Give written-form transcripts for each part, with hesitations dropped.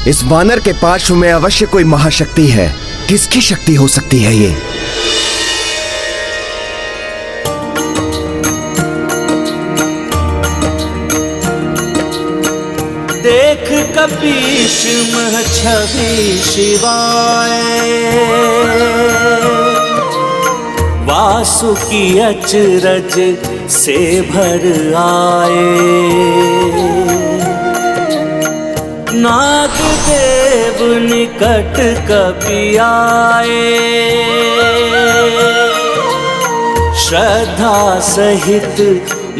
इस वानर के पार्श्व में अवश्य कोई महाशक्ति है। किसकी शक्ति हो सकती है ये? देख कपीश मह छवि शिवाय, वासुकी अचरज से भर आए। नाग देव निकट कपि आए, श्रद्धा सहित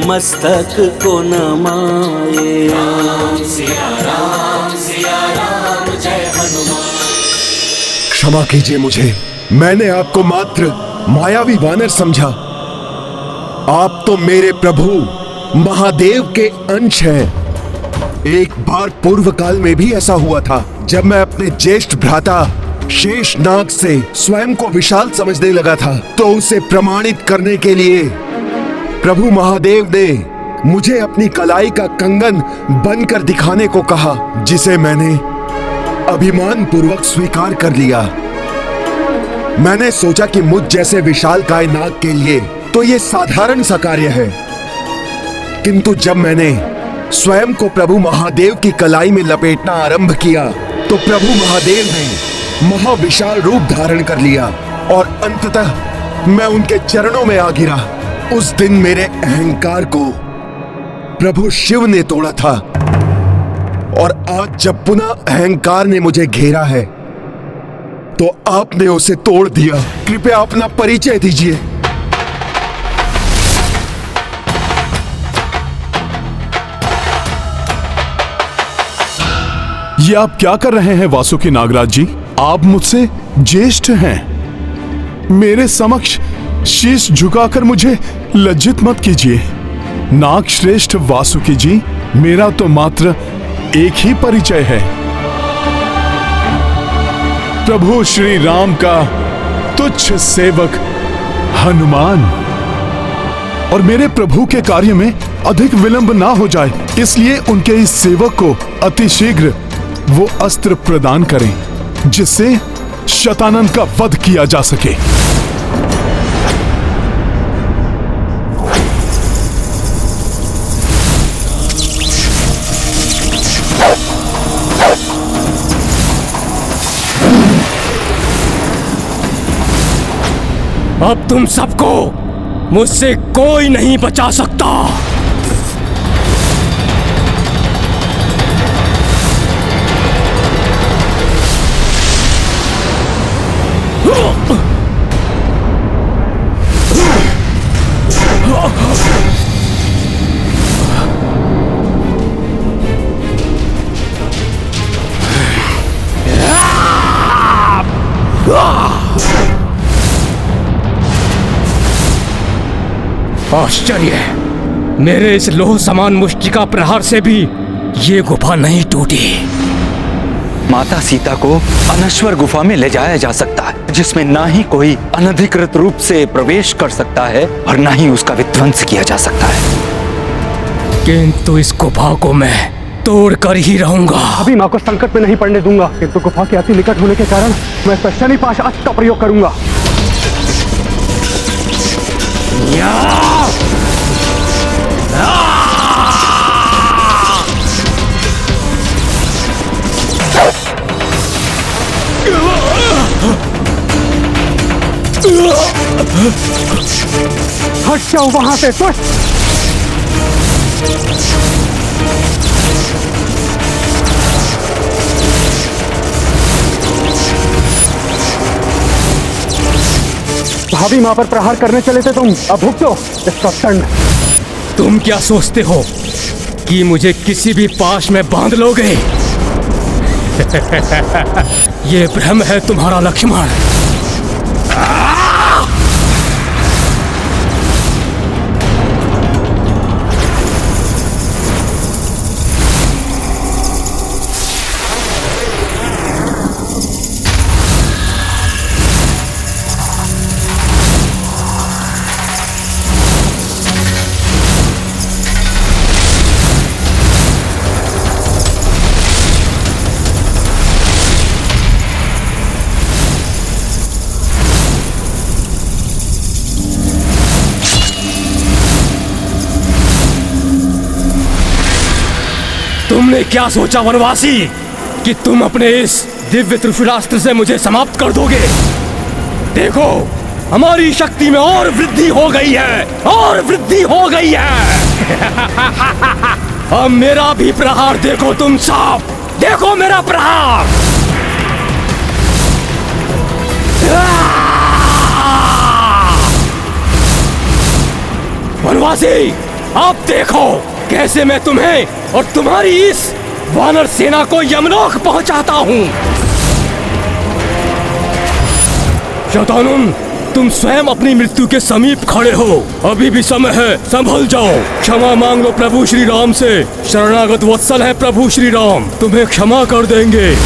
मस्तक को नमाए। राम सिया राम जय हनुमान। क्षमा कीजिए मुझे, मैंने आपको मात्र मायावी वानर समझा। आप तो मेरे प्रभु महादेव के अंश हैं। एक बार पूर्व काल में भी ऐसा हुआ था, जब मैं अपने ज्येष्ठ भ्राता शेषनाग से स्वयं को विशाल समझने लगा था, तो उसे प्रमाणित करने के लिए प्रभु महादेव ने मुझे अपनी कलाई का कंगन बनकर दिखाने को कहा, जिसे मैंने अभिमान पूर्वक स्वीकार कर लिया। मैंने सोचा कि मुझ जैसे विशालकाय नाग के लिए तो ये साधारण सा कार्य है, किंतु जब मैंने स्वयं को प्रभु महादेव की कलाई में लपेटना आरंभ किया, तो प्रभु महादेव ने महाविशाल रूप धारण कर लिया और अंततः मैं उनके चरणों में आ गिरा। उस दिन मेरे अहंकार को प्रभु शिव ने तोड़ा था, और आज जब पुनः अहंकार ने मुझे घेरा है, तो आपने उसे तोड़ दिया। कृपया अपना परिचय दीजिए। ये आप क्या कर रहे हैं वासुकी नागराज जी? आप मुझसे ज्येष्ठ हैं। मेरे समक्ष शीश झुकाकर मुझे लज्जित मत कीजिए। नाग श्रेष्ठ वासुकी जी, मेरा तो मात्र एक ही परिचय है, प्रभु श्री राम का तुच्छ सेवक हनुमान। और मेरे प्रभु के कार्य में अधिक विलंब ना हो जाए, इसलिए उनके इस सेवक को अतिशीघ्र वो अस्त्र प्रदान करें, जिससे शतानन का वध किया जा सके। अब तुम सबको मुझसे कोई नहीं बचा सकता। आश्चर्य है, मेरे इस लोह समान मुष्टिका प्रहार से भी ये गुफा नहीं टूटी। माता सीता को अनश्वर गुफा में ले जाया जा सकता है, जिसमें ना ही कोई अनधिकृत रूप से प्रवेश कर सकता है और ना ही उसका विध्वंस किया जा सकता है। किंतु इस गुफा को मैं तोड़ कर ही रहूंगा। अभी माँ को संकट में नहीं पड़ने दूंगा, किंतु गुफा के अति निकट होने के कारण मैं इस शनि पाश अस्त्र का प्रयोग करूंगा। हट जाओ वहां से, दुष्ट! भाभी मां पर प्रहार करने चले थे तुम, अब भुगतो इसका दंड। तुम क्या सोचते हो कि मुझे किसी भी पाश में बांध लोगे? ये भ्रम है तुम्हारा लक्ष्मण। तुमने क्या सोचा वनवासी कि तुम अपने इस दिव्य त्रिशूलास्त्र से मुझे समाप्त कर दोगे? देखो, हमारी शक्ति में और वृद्धि हो गई है, और वृद्धि हो गई है। अब मेरा भी प्रहार देखो तुम सब, देखो मेरा प्रहार। वनवासी, अब देखो कैसे मैं तुम्हें और तुम्हारी इस वानर सेना को यमलोक पहुंचाता हूं। शैतानुन, तुम स्वयं अपनी मृत्यु के समीप खड़े हो, अभी भी समय है, संभल जाओ। क्षमा मांग लो प्रभु श्री राम से, शरणागत वत्सल है प्रभु श्री राम, तुम्हें क्षमा कर देंगे।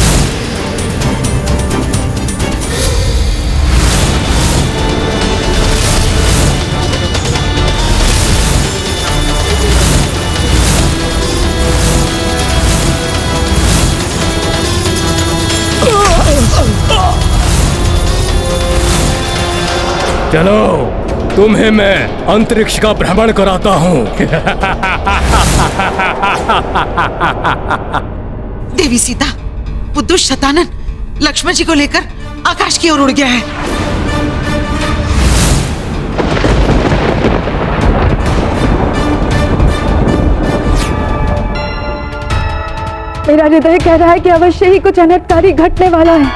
चलो, तुम्हें मैं अंतरिक्ष का भ्रमण कराता हूँ। देवी सीता, वो दुष्ट शैतानन लक्ष्मण जी को लेकर आकाश की ओर उड़ गया है। मेरा हृदय कह रहा है कि अवश्य ही कुछ अनर्थकारी घटने वाला है,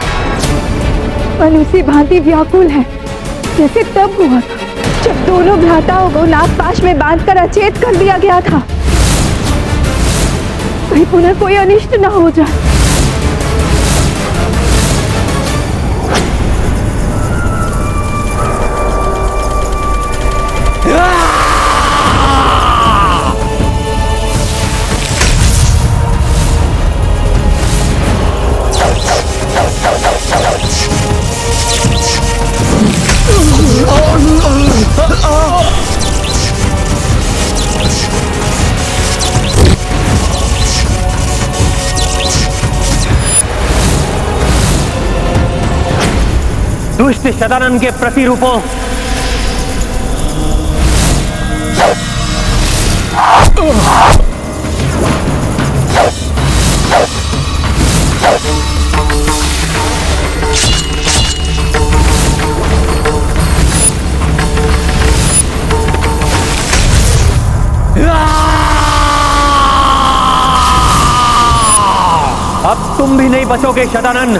पर उसी भांति व्याकुल है जैसे तब हुआ था जब दोनों भ्राताओं को नागपाश में बांधकर अचेत कर दिया गया था। कहीं पुनः कोई अनिष्ट न हो जाए। दुष्ट शैतानन के प्रतिरूपों, अब तुम भी नहीं बचोगे शैतानन।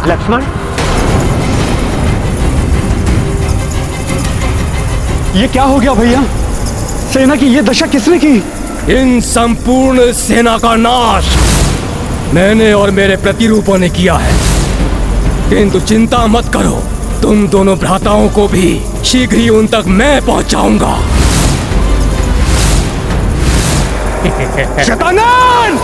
लक्ष्मण, ये क्या हो गया भैया? सेना की ये दशा किसने की? इन संपूर्ण सेना का नाश मैंने और मेरे प्रतिरूपों ने किया है। किंतु चिंता मत करो, तुम दोनों भ्राताओं को भी शीघ्र ही उन तक मैं पहुंचाऊंगा। शैतानन!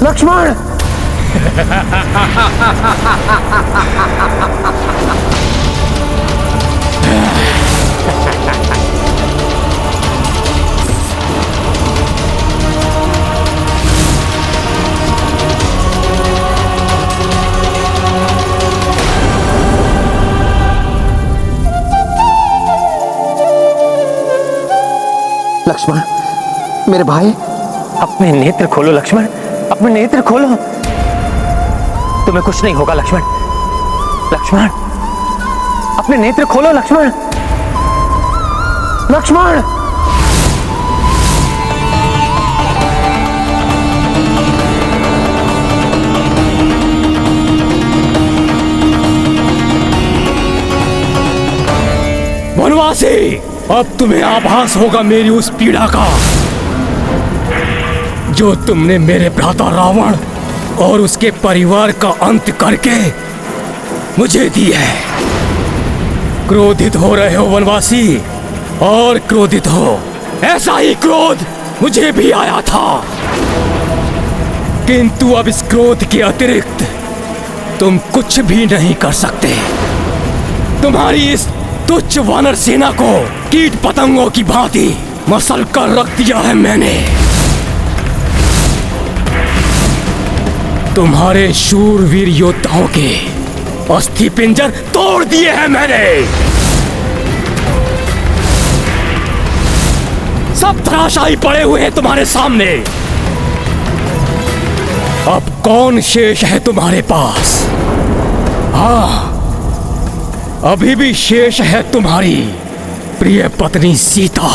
लक्ष्मण, लक्ष्मण, मेरे भाई, अपने नेत्र खोलो लक्ष्मण, अपने नेत्र खोलो। तुम्हें कुछ नहीं होगा लक्ष्मण। लक्ष्मण, अपने नेत्र खोलो लक्ष्मण। लक्ष्मण, वनवासी, अब तुम्हें आभास होगा मेरी उस पीड़ा का जो तुमने मेरे भ्राता रावण और उसके परिवार का अंत करके मुझे दी है। क्रोधित हो रहे हो वनवासी, और क्रोधित हो। ऐसा ही क्रोध मुझे भी आया था, किंतु अब इस क्रोध के अतिरिक्त तुम कुछ भी नहीं कर सकते। तुम्हारी इस तुच्छ वानर सेना को कीट पतंगों की भांति मसल कर रख दिया है मैंने। तुम्हारे शूरवीर योद्धाओं के अस्थि पिंजर तोड़ दिए हैं मैंने। सब धराशायी पड़े हुए हैं तुम्हारे सामने। अब कौन शेष है तुम्हारे पास? हाँ, अभी भी शेष है तुम्हारी प्रिय पत्नी सीता।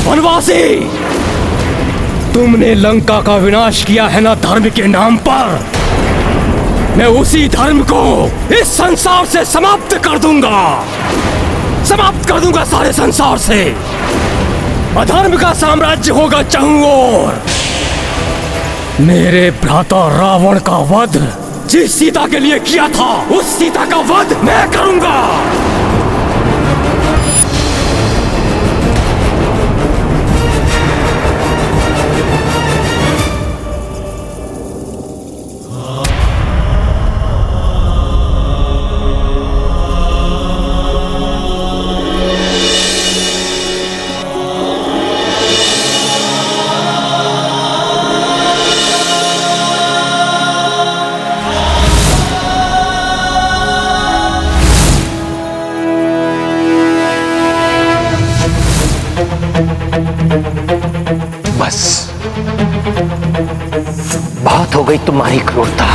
वनवासी, तुमने लंका का विनाश किया है ना धर्म के नाम पर। मैं उसी धर्म को इस संसार से समाप्त कर दूंगा, समाप्त कर दूंगा सारे संसार से। अधर्म का साम्राज्य होगा चारों ओर। मेरे भ्राता रावण का वध जिस सीता के लिए किया था, उस सीता का वध मैं करूंगा। बहुत हो गई तुम्हारी क्रूरता।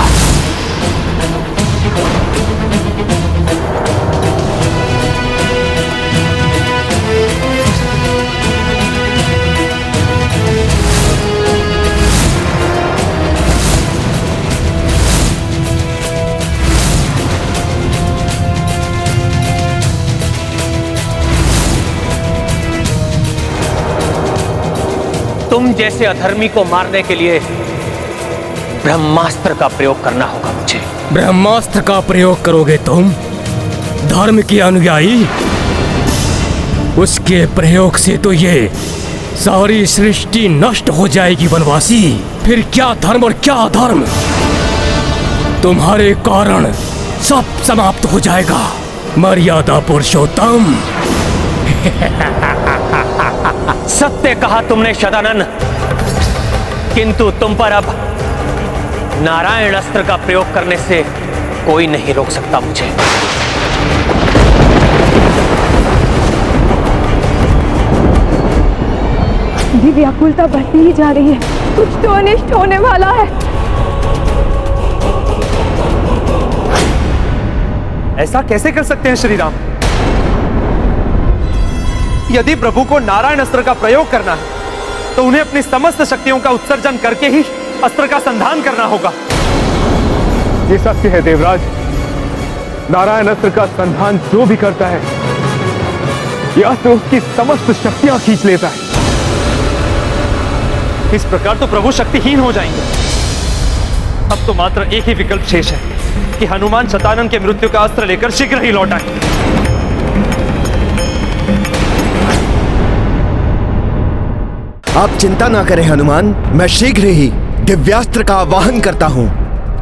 तुम जैसे अधर्मी को मारने के लिए ब्रह्मास्त्र का प्रयोग करना होगा मुझे। ब्रह्मास्त्र का प्रयोग करोगे तुम, धर्म के अनुयायी? उसके प्रयोग से तो ये सारी सृष्टि नष्ट हो जाएगी वनवासी। फिर क्या धर्म और क्या अधर्म, तुम्हारे कारण सब समाप्त हो जाएगा। मर्यादा पुरुषोत्तम। सत्य कहा तुमने शतानन, किंतु तुम पर अब नारायण अस्त्र का प्रयोग करने से कोई नहीं रोक सकता मुझे। मेरी व्याकुलता बढ़ती ही जा रही है। कुछ तो अनिष्ट होने वाला है। ऐसा कैसे कर सकते हैं श्री राम? यदि प्रभु को नारायण अस्त्र का प्रयोग करना है तो उन्हें अपनी समस्त शक्तियों का उत्सर्जन करके ही अस्त्र का संधान करना होगा। ये सत्य है देवराज। नारायण अस्त्र का संधान जो भी करता है, यह अस्त्र उसकी समस्त शक्तियां खींच लेता है। इस प्रकार तो प्रभु शक्तिहीन हो जाएंगे। अब तो मात्र एक ही विकल्प शेष है कि हनुमान शतानन के मृत्यु का अस्त्र लेकर शीघ्र ही लौट आए। आप चिंता ना करें हनुमान, मैं शीघ्र ही दिव्यास्त्र का आवाहन करता हूं,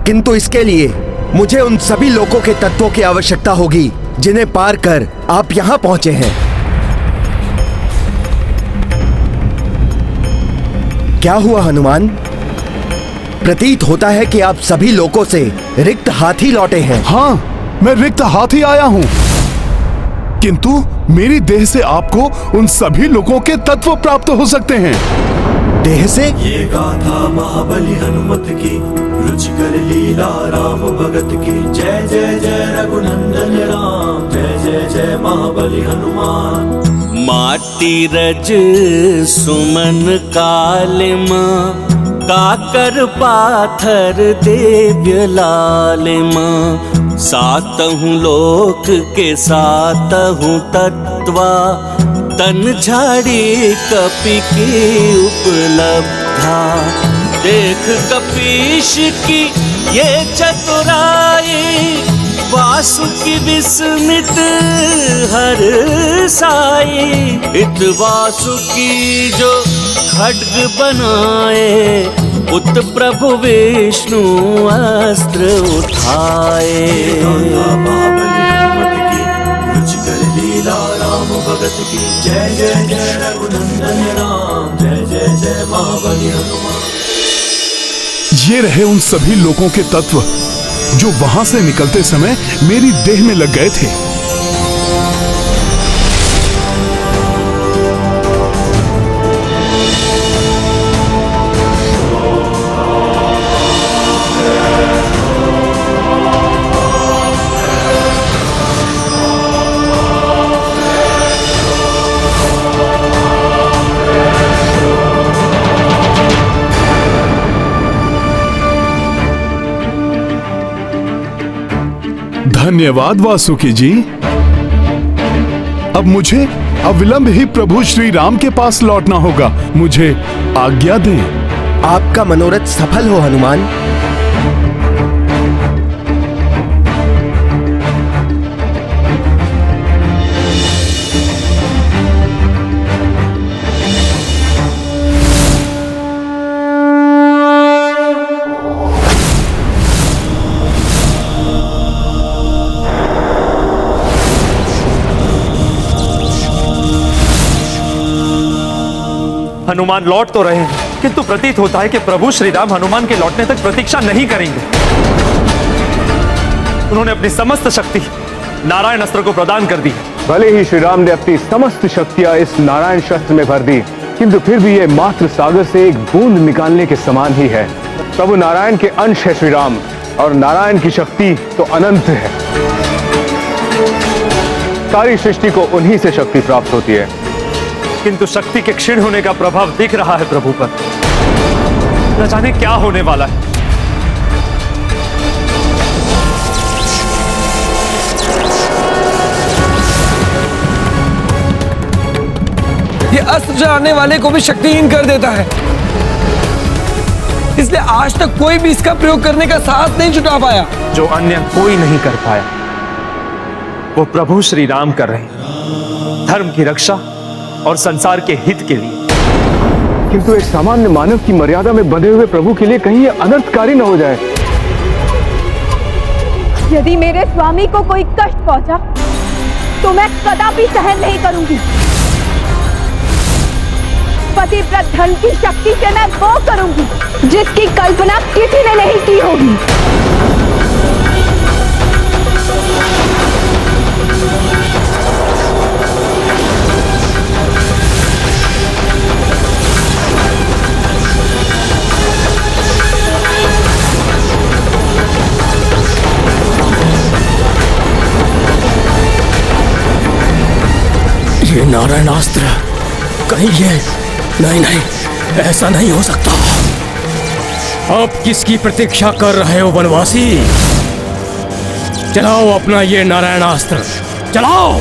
किंतु इसके लिए मुझे उन सभी लोकों के तत्वों की आवश्यकता होगी जिन्हें पार कर आप यहाँ पहुंचे हैं। क्या हुआ हनुमान? प्रतीत होता है कि आप सभी लोकों से रिक्त हाथ ही लौटे हैं। हाँ, मैं रिक्त हाथ ही आया हूँ, किंतु मेरी देह से आपको उन सभी लोगों के तत्व प्राप्त हो सकते हैं। देह से? ये गाथा महाबली हनुमत की, रुचिकर लीला राम भगत की। जय जय जय रघुनंदन राम, जय जय जय महाबली हनुमान। माटी रज सुमन कालिमा, काकर पाथर देव्य लालिमा। सातहु लोक के सातहु तत्वा, तन झाड़ी कपि की उपलब्धा। देख कपीश की ये चतुराई, वासुकी विस्मित हर साई। इत वासुकी जो खड्ग बनाए, उत प्रभु विष्णु अस्त्र उठाए। महाबली हनुमत की, रुचिकर लीला राम भगत की। जय जय जय रघुनंदन राम, जय जय जय महाबली हनुमान। ये रहे उन सभी लोगों के तत्व जो वहां से निकलते समय मेरी देह में लग गए थे। धन्यवाद वासुकी जी। अब मुझे अविलंब ही प्रभु श्री राम के पास लौटना होगा। मुझे आज्ञा दें। आपका मनोरथ सफल हो हनुमान। हनुमान लौट तो रहे हैं, किंतु प्रतीत होता है कि प्रभु श्री राम हनुमान के लौटने तक प्रतीक्षा नहीं करेंगे। उन्होंने अपनी समस्त शक्ति नारायण अस्त्र को प्रदान कर दी। भले ही श्री राम ने अपनी समस्त शक्तियां इस नारायण शस्त्र में भर दी, किंतु फिर भी ये मात्र सागर से एक बूंद निकालने के समान ही है। प्रभु नारायण के अंश है श्री राम, और नारायण की शक्ति तो अनंत है। सारी सृष्टि को उन्हीं से शक्ति प्राप्त होती है। किंतु शक्ति के क्षीण होने का प्रभाव दिख रहा है प्रभु पर। न जाने क्या होने वाला है। ये अस्त्र चलाने वाले को भी शक्तिहीन कर देता है, इसलिए आज तक कोई भी इसका प्रयोग करने का साहस नहीं जुटा पाया। जो अन्य कोई नहीं कर पाया, वो प्रभु श्री राम कर रहे हैं, धर्म की रक्षा और संसार के हित के लिए। किंतु एक सामान्य मानव की मर्यादा में बंधे हुए प्रभु के लिए कहीं ये अनर्थकारी न हो जाए। यदि मेरे स्वामी को कोई कष्ट पहुंचा तो मैं कदापि सहन नहीं करूंगी। पतिव्रत धन की शक्ति से मैं वो करूंगी जिसकी कल्पना किसी ने नहीं की होगी। ये नारायणास्त्र कहीं ये नहीं, ऐसा नहीं हो सकता। अब किसकी प्रतीक्षा कर रहे हो वनवासी? चलाओ अपना ये नारायणास्त्र, चलाओ।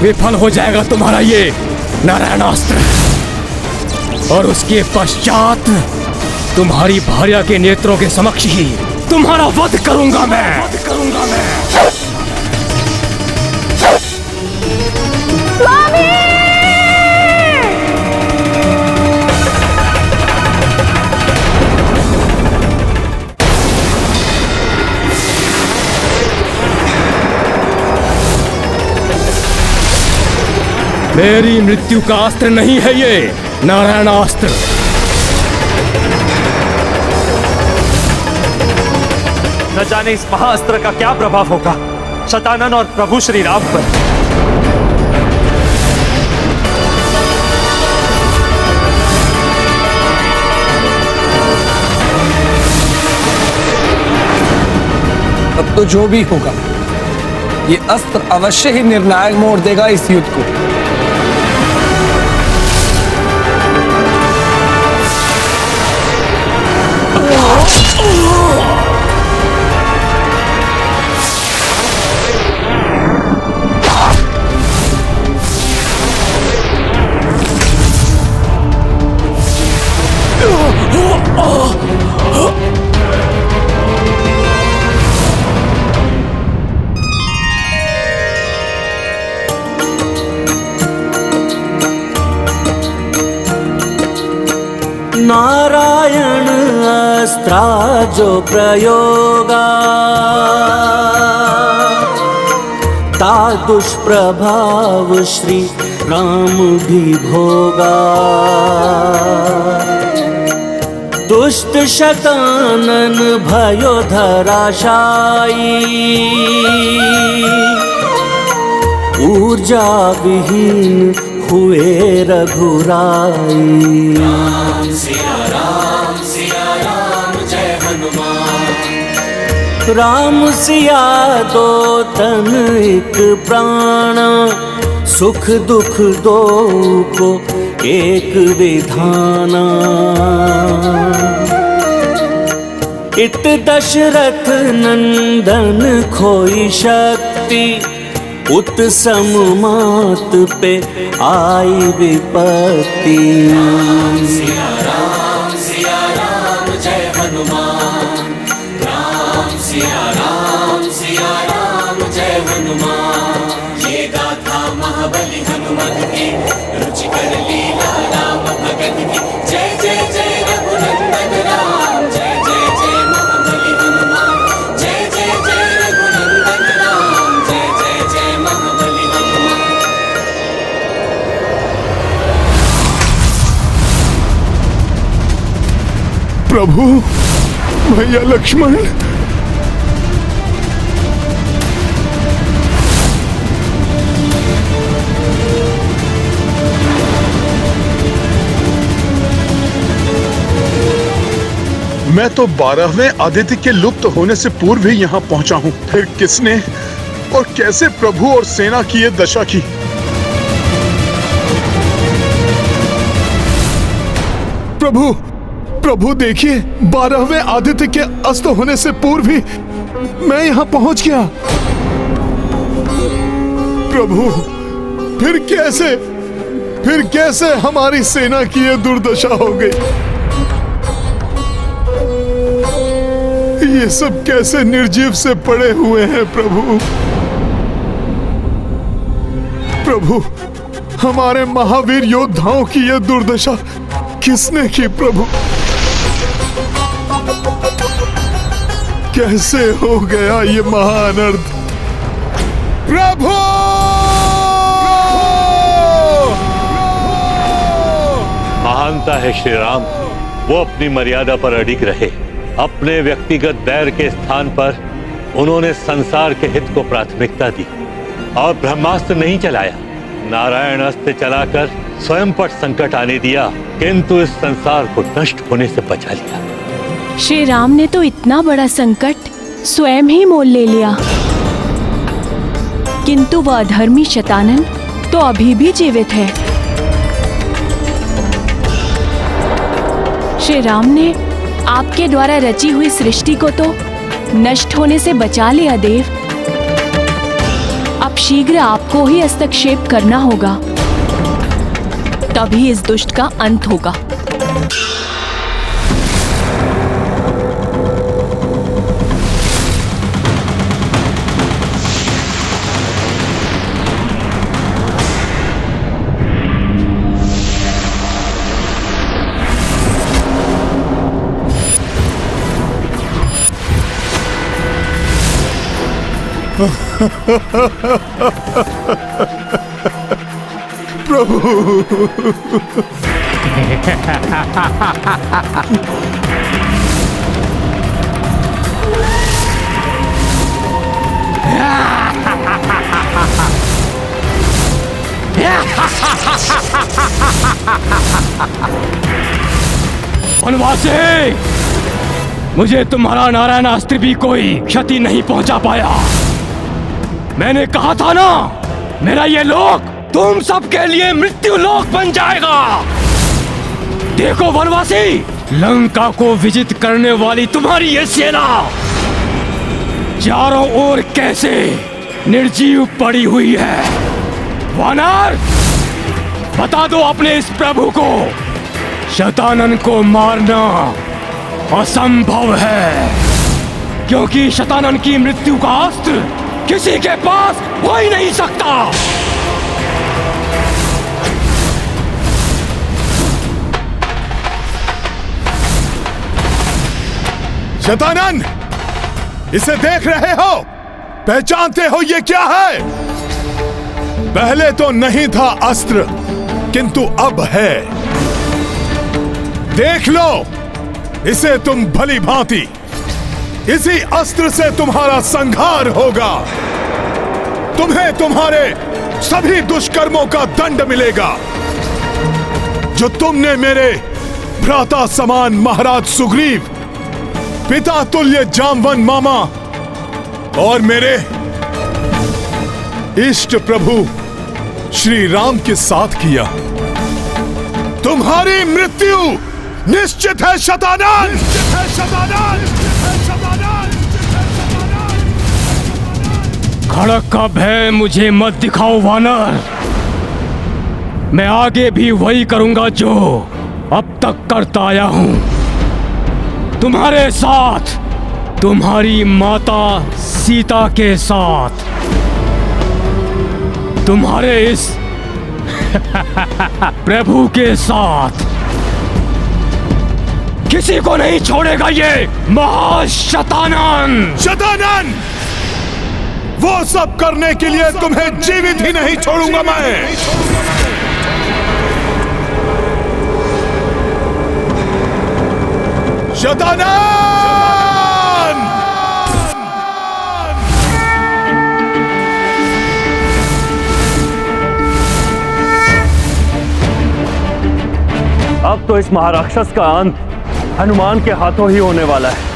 विफल हो जाएगा तुम्हारा ये नारायणास्त्र, और उसके पश्चात तुम्हारी भार्या के नेत्रों के समक्ष ही तुम्हारा वध करूंगा मैं। मेरी मृत्यु का अस्त्र नहीं है ये, नारायणास्त्र। न जाने इस महाअस्त्र का क्या प्रभाव होगा शतानन और प्रभु श्री राम पर। अब तो जो भी होगा, ये अस्त्र अवश्य ही निर्णायक मोड़ देगा इस युद्ध को। नारायण अस्त्रा जो प्रयोगा ता दुष्प्रभाव श्री राम भी भोगा। दुष्ट शतानन भयो धराशायी ऊर्जा विहीन हुए रघुराई। राम सिया दो तन एक प्राण सुख दुख दो को एक विधाना। इत दशरथ नंदन खोई शक्ति उत सममात पे आई विपत्ति। सिया राम जय हनुमान। राम सिया राम जय हनुमान। ये गाथा महाबली हनुमत की रुचिकर लीला राम भगत की। जय जय जय रघुनंदन राम। जय जय जय महाबली हनुमान। जय जय जय रघुनंदन राम। जय जय जय महाबली हनुमान। प्रभु, भैया लक्ष्मण, मैं तो 12वें आदित्य के लुप्त होने से पूर्व ही यहाँ पहुंचा हूँ। फिर किसने और कैसे प्रभु और सेना की ये दशा की? प्रभु, प्रभु देखिए, 12वें आदित्य के अस्त होने से पूर्व ही मैं यहाँ पहुंच गया। प्रभु, फिर कैसे हमारी सेना की ये दुर्दशा हो गई? ये सब कैसे निर्जीव से पड़े हुए हैं प्रभु? प्रभु, हमारे महावीर योद्धाओं की ये दुर्दशा किसने की प्रभु? कैसे हो गया ये महाअनर्थ? प्रभु! महानता है श्री राम, वो अपनी मर्यादा पर अडिग रहे। अपने व्यक्तिगत बैर के स्थान पर उन्होंने संसार के हित को प्राथमिकता दी और ब्रह्मास्त्र नहीं चलाया। नारायण अस्त्र चलाकर स्वयं पर संकट आने दिया, किंतु इस संसार को नष्ट होने से बचा लिया। श्री राम ने तो इतना बड़ा संकट स्वयं ही मोल ले लिया, किंतु वह अधर्मी शतानन तो अभी भी जीवित है। श्री राम ने आपके द्वारा रची हुई सृष्टि को तो नष्ट होने से बचा लिया देव। अब शीघ्र आपको ही हस्तक्षेप करना होगा, तभी इस दुष्ट का अंत होगा। प्रभु। वनवासी, मुझे तुम्हारा नारायण अस्त्र भी कोई क्षति नहीं पहुंचा पाया। मैंने कहा था ना, मेरा ये लोक तुम सबके लिए मृत्यु लोक बन जाएगा। देखो वनवासी, लंका को विजित करने वाली तुम्हारी ये सेना चारों ओर कैसे निर्जीव पड़ी हुई है। वानर, बता दो अपने इस प्रभु को, शतानन को मारना असंभव है, क्योंकि शतानन की मृत्यु का अस्त्र किसी के पास हो ही नहीं सकता। शतानन, इसे देख रहे हो? पहचानते हो ये क्या है? पहले तो नहीं था अस्त्र, किंतु अब है। देख लो इसे तुम भली भांति। इसी अस्त्र से तुम्हारा संहार होगा। तुम्हें तुम्हारे सभी दुष्कर्मों का दंड मिलेगा जो तुमने मेरे भ्राता समान महाराज सुग्रीव, पिता तुल्य जामवन मामा और मेरे इष्ट प्रभु श्री राम के साथ किया। तुम्हारी मृत्यु निश्चित है शतानन! निश्चित है शतानन! खड़क का भय मुझे मत दिखाओ वानर। मैं आगे भी वही करूंगा जो अब तक करता आया हूं। तुम्हारे साथ, तुम्हारी माता सीता के साथ, तुम्हारे इस प्रभु के साथ किसी को नहीं छोड़ेगा ये महाशतानन। शतानन, वो सब करने के लिए तुम्हें जीवित ही नहीं छोड़ूंगा मैं। शतानन! अब तो इस महाराक्षस का अंत हनुमान के हाथों ही होने वाला है।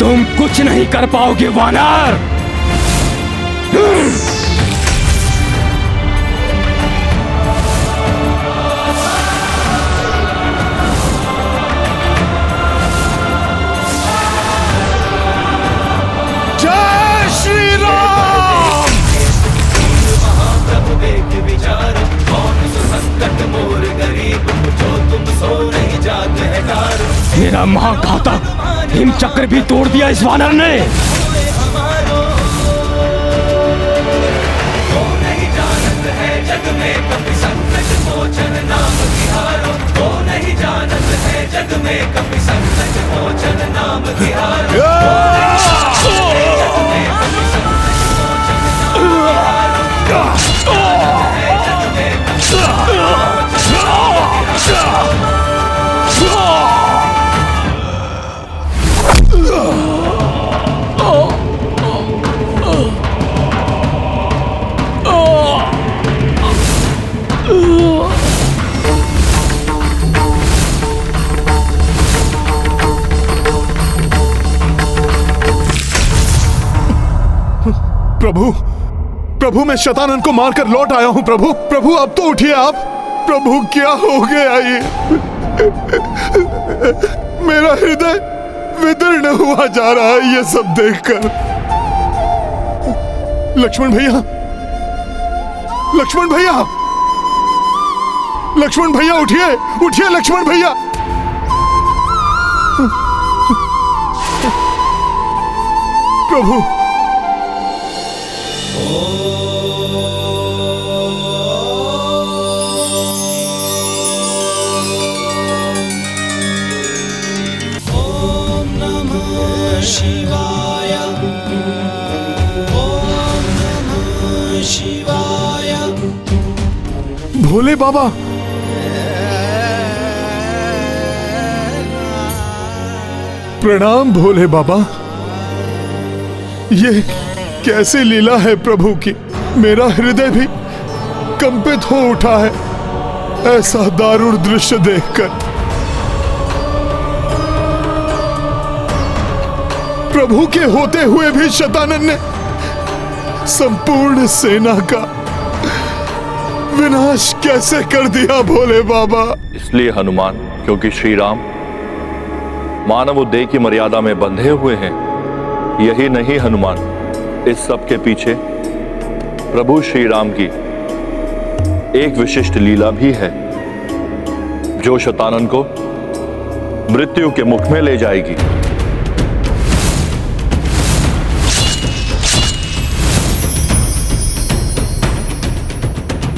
तुम कुछ नहीं कर पाओगे वानर। जय श्री राम! मेरा महाघातक हिम चक्र भी तोड़ दिया इस वानर ने। प्रभु, प्रभु, मैं शतानन को मारकर लौट आया हूं। प्रभु, प्रभु, अब तो उठिए आप। प्रभु, क्या हो गया ये? मेरा हृदय विदीर्ण हुआ जा रहा है ये सब देखकर। लक्ष्मण भैया, लक्ष्मण भैया, लक्ष्मण भैया, उठिए, उठिए लक्ष्मण भैया। प्रभु। ओम नमः शिवाय। ओम नमः शिवाय। भोले बाबा, प्रणाम भोले बाबा। ये कैसी लीला है प्रभु की, मेरा हृदय भी कंपित हो उठा है ऐसा दारुण दृश्य देखकर। प्रभु के होते हुए भी शतानन ने संपूर्ण सेना का विनाश कैसे कर दिया भोले बाबा? इसलिए हनुमान, क्योंकि श्री राम मानव देह की मर्यादा में बंधे हुए हैं। यही नहीं हनुमान, इस सब के पीछे प्रभु श्री राम की एक विशिष्ट लीला भी है, जो शतानन को मृत्यु के मुख में ले जाएगी।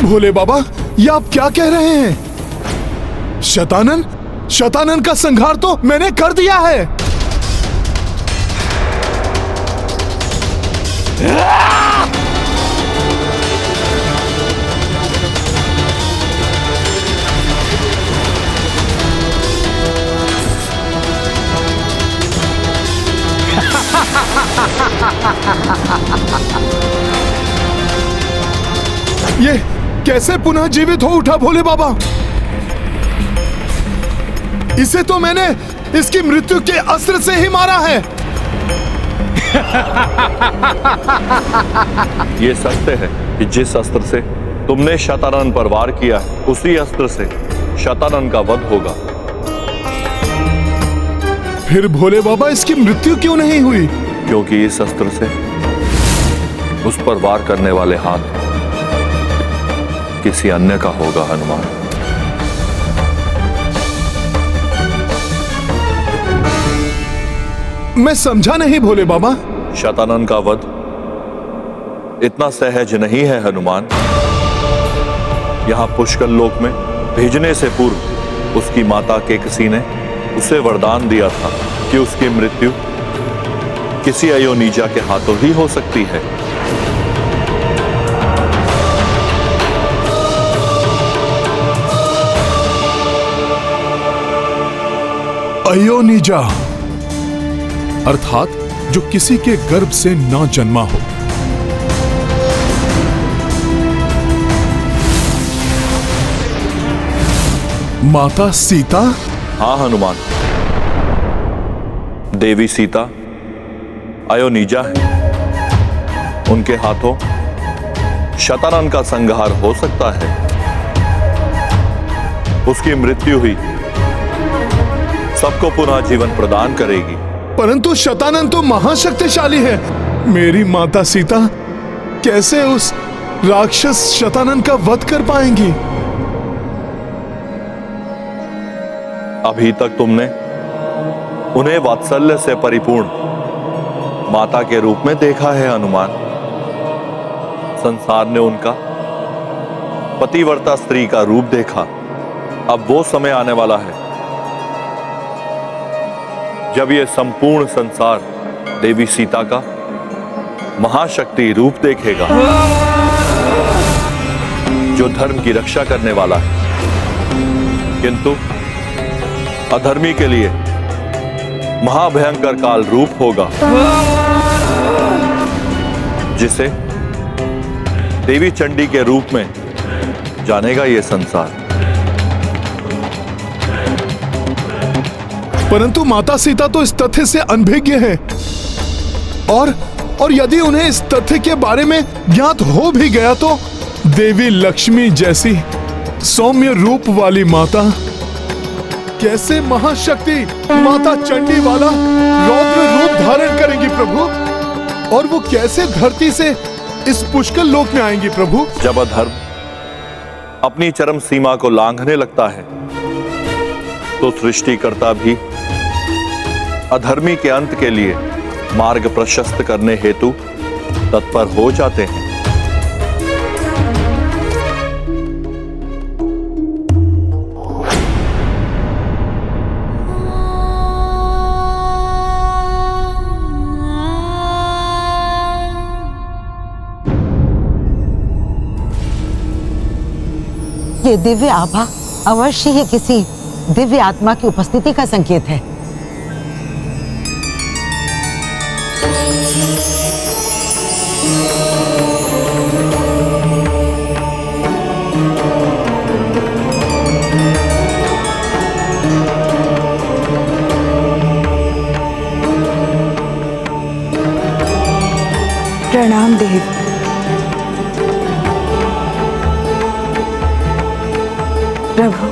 भोले बाबा, ये आप क्या कह रहे हैं? शतानन का संहार तो मैंने कर दिया है। ये कैसे पुनः जीवित हो उठा भोले बाबा? इसे तो मैंने इसकी मृत्यु के अस्त्र से ही मारा है। ये सत्य है कि जिस अस्त्र से तुमने शतानन पर वार किया है, उसी अस्त्र से शतानन का वध होगा। फिर भोले बाबा, इसकी मृत्यु क्यों नहीं हुई? क्योंकि इस अस्त्र से उस पर वार करने वाले हाथ किसी अन्य का होगा हनुमान। मैं समझा नहीं भोले बाबा। शतानन का वध इतना सहज नहीं है हनुमान। यहां पुष्कर लोक में भेजने से पूर्व उसकी माता के किसी ने उसे वरदान दिया था कि उसकी मृत्यु किसी अयोनिजा के हाथों ही हो सकती है। अयोनिजा अर्थात जो किसी के गर्भ से ना जन्मा हो। माता सीता? हाँ हनुमान, देवी सीता अयोनिजा है। उनके हाथों शतानन का संहार हो सकता है। उसकी मृत्यु हुई सबको पुनः जीवन प्रदान करेगी। परंतु शतानन तो महाशक्तिशाली है। मेरी माता सीता कैसे उस राक्षस शतानन का वध कर पाएंगी? अभी तक तुमने उन्हें वात्सल्य से परिपूर्ण माता के रूप में देखा है हनुमान। संसार ने उनका पतिव्रता स्त्री का रूप देखा। अब वो समय आने वाला है जब यह संपूर्ण संसार देवी सीता का महाशक्ति रूप देखेगा, जो धर्म की रक्षा करने वाला है, किंतु अधर्मी के लिए महाभयंकर काल रूप होगा, जिसे देवी चंडी के रूप में जानेगा ये संसार। परंतु माता सीता तो इस तथ्य से अनभिज्ञ है, और यदि उन्हें इस तथ्य के बारे में ज्ञात हो भी गया तो देवी लक्ष्मी जैसी सौम्य रूप वाली माता कैसे महाशक्ति माता चंडी वाला रौद्र रूप धारण करेंगी प्रभु? और वो कैसे धरती से इस पुष्कर लोक में आएंगी प्रभु? जब अधर्म अपनी चरम सीमा को लांघने लगता है तो सृष्टिकर्ता भी अधर्मी के अंत के लिए मार्ग प्रशस्त करने हेतु तत्पर हो जाते हैं। ये दिव्य आभा अवश्य ही किसी दिव्य आत्मा की उपस्थिति का संकेत है। प्रणाम देव। प्रभु,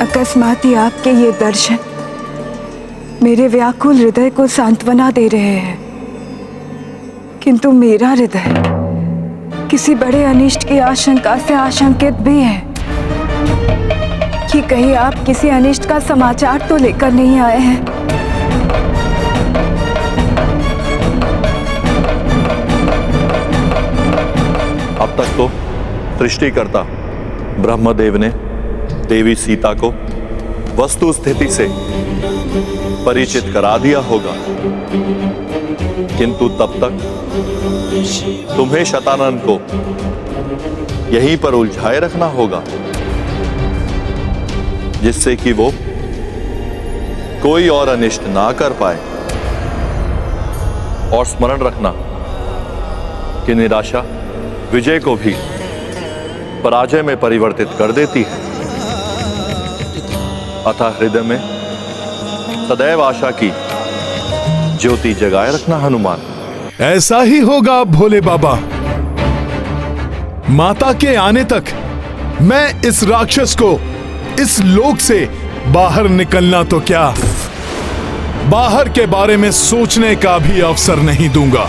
अकस्मात ही आपके ये दर्शन मेरे व्याकुल हृदय को सांत्वना दे रहे हैं, किंतु मेरा हृदय किसी बड़े अनिष्ट की आशंका से आशंकित भी है कि कहीं आप किसी अनिष्ट का समाचार तो लेकर नहीं आए हैं। अब तक तो सृष्टिकर्ता ब्रह्मदेव ने देवी सीता को वस्तु स्थिति से परिचित करा दिया होगा, किंतु तब तक तुम्हें शतानन को यहीं पर उलझाए रखना होगा, जिससे कि वो कोई और अनिष्ट ना कर पाए। और स्मरण रखना कि निराशा विजय को भी पराजय में परिवर्तित कर देती है, अतः हृदय में सदैव आशा की ज्योति जगाए रखना हनुमान। ऐसा ही होगा भोले बाबा। माता के आने तक मैं इस राक्षस को इस लोक से बाहर निकलना तो क्या, बाहर के बारे में सोचने का भी अवसर नहीं दूंगा।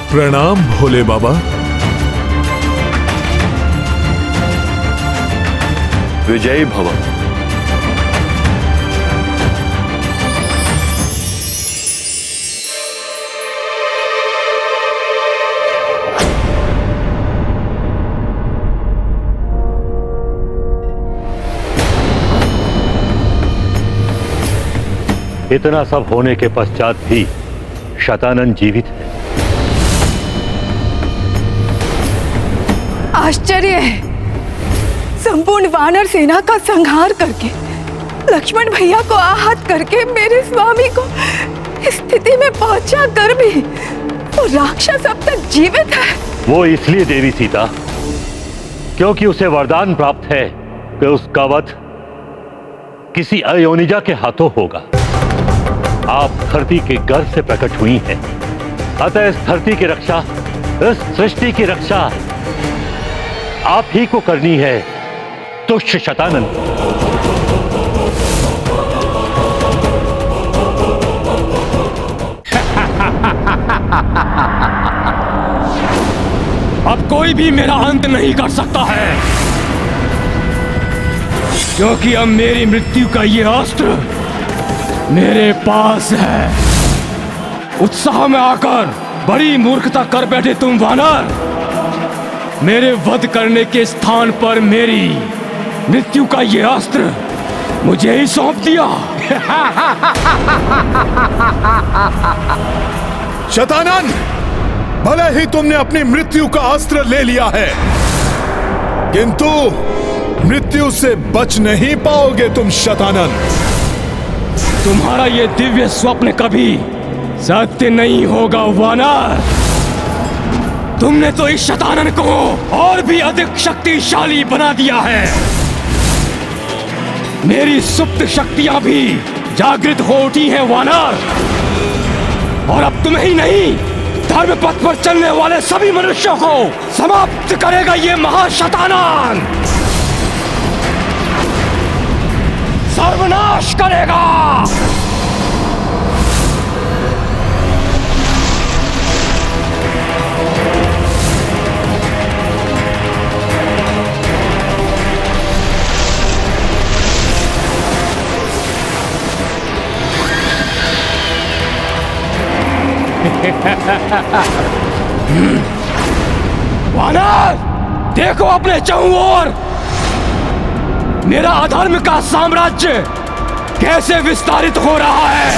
प्रणाम भोले बाबा। विजयी भव। इतना सब होने के पश्चात भी शतानन जीवित है। आश्चर्य है, संपूर्ण वानर सेना का संहार करके, लक्ष्मण भैया को आहत करके मेरे स्वामी को इस स्थिति में पहुंचा कर भी वो राक्षस अब तक जीवित है। वो इसलिए देवी सीता क्योंकि उसे वरदान प्राप्त है कि उसका वध किसी अयोनिजा के हाथों होगा। आप धरती के गर्भ से प्रकट हुई हैं, अतः इस धरती की रक्षा, इस सृष्टि की रक्षा आप ही को करनी है, तुच्छ शतानन। अब कोई भी मेरा अंत नहीं कर सकता है, क्योंकि अब मेरी मृत्यु का ये अस्त्र मेरे पास है। उत्साह में आकर बड़ी मूर्खता कर बैठे तुम वानर। मेरे वध करने के स्थान पर मेरी मृत्यु का ये अस्त्र मुझे ही सौंप दिया। शतानन, भले ही तुमने अपनी मृत्यु का अस्त्र ले लिया है, किंतु मृत्यु से बच नहीं पाओगे तुम शतानन। तुम्हारा ये दिव्य स्वप्न कभी सत्य नहीं होगा वानर। तुमने तो इस शतानन को और भी अधिक शक्तिशाली बना दिया है। मेरी सुप्त शक्तियां भी जागृत हो उठी हैं वानर, और अब तुम्हें ही नहीं, धर्म पथ पर चलने वाले सभी मनुष्यों को समाप्त करेगा ये महाशतानन। सर्वनाश करेगा। वानर, देखो अपने चारों ओर मेरा अधर्म का साम्राज्य कैसे विस्तारित हो रहा है।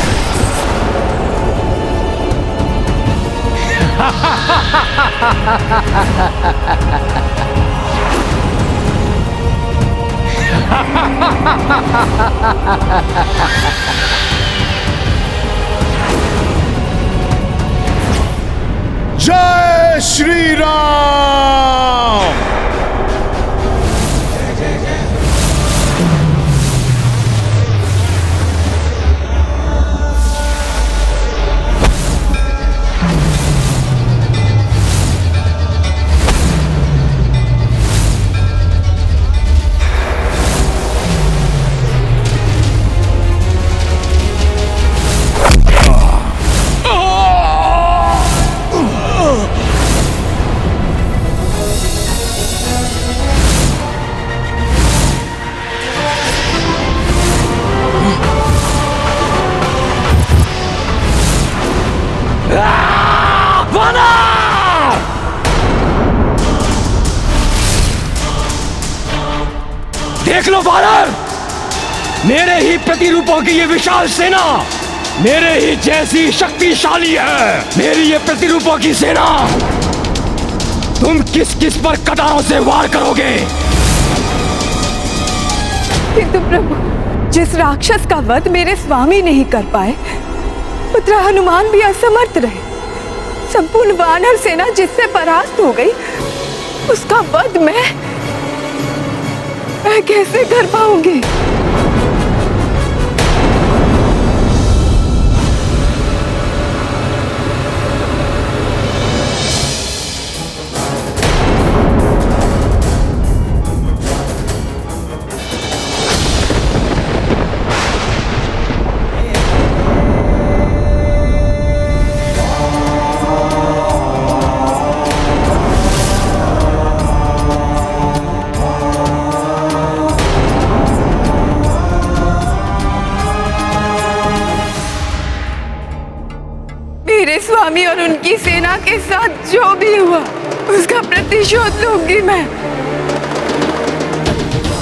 जय श्री राम। देख लो वानर, मेरे ही प्रतिरूपों की ये विशाल सेना मेरे ही जैसी शक्तिशाली है। मेरी ये प्रतिरूपों की सेना, तुम किस किस पर कटारों से वार करोगे? किंतु प्रभु, जिस राक्षस का वध मेरे स्वामी नहीं कर पाए, पुत्र हनुमान भी असमर्थ रहे। संपूर्ण वानर सेना जिससे परास्त हो गई, उसका वध मैं कैसे कर पाऊंगी? स्वामी और उनकी सेना के साथ जो भी हुआ उसका प्रतिशोध लूंगी मैं।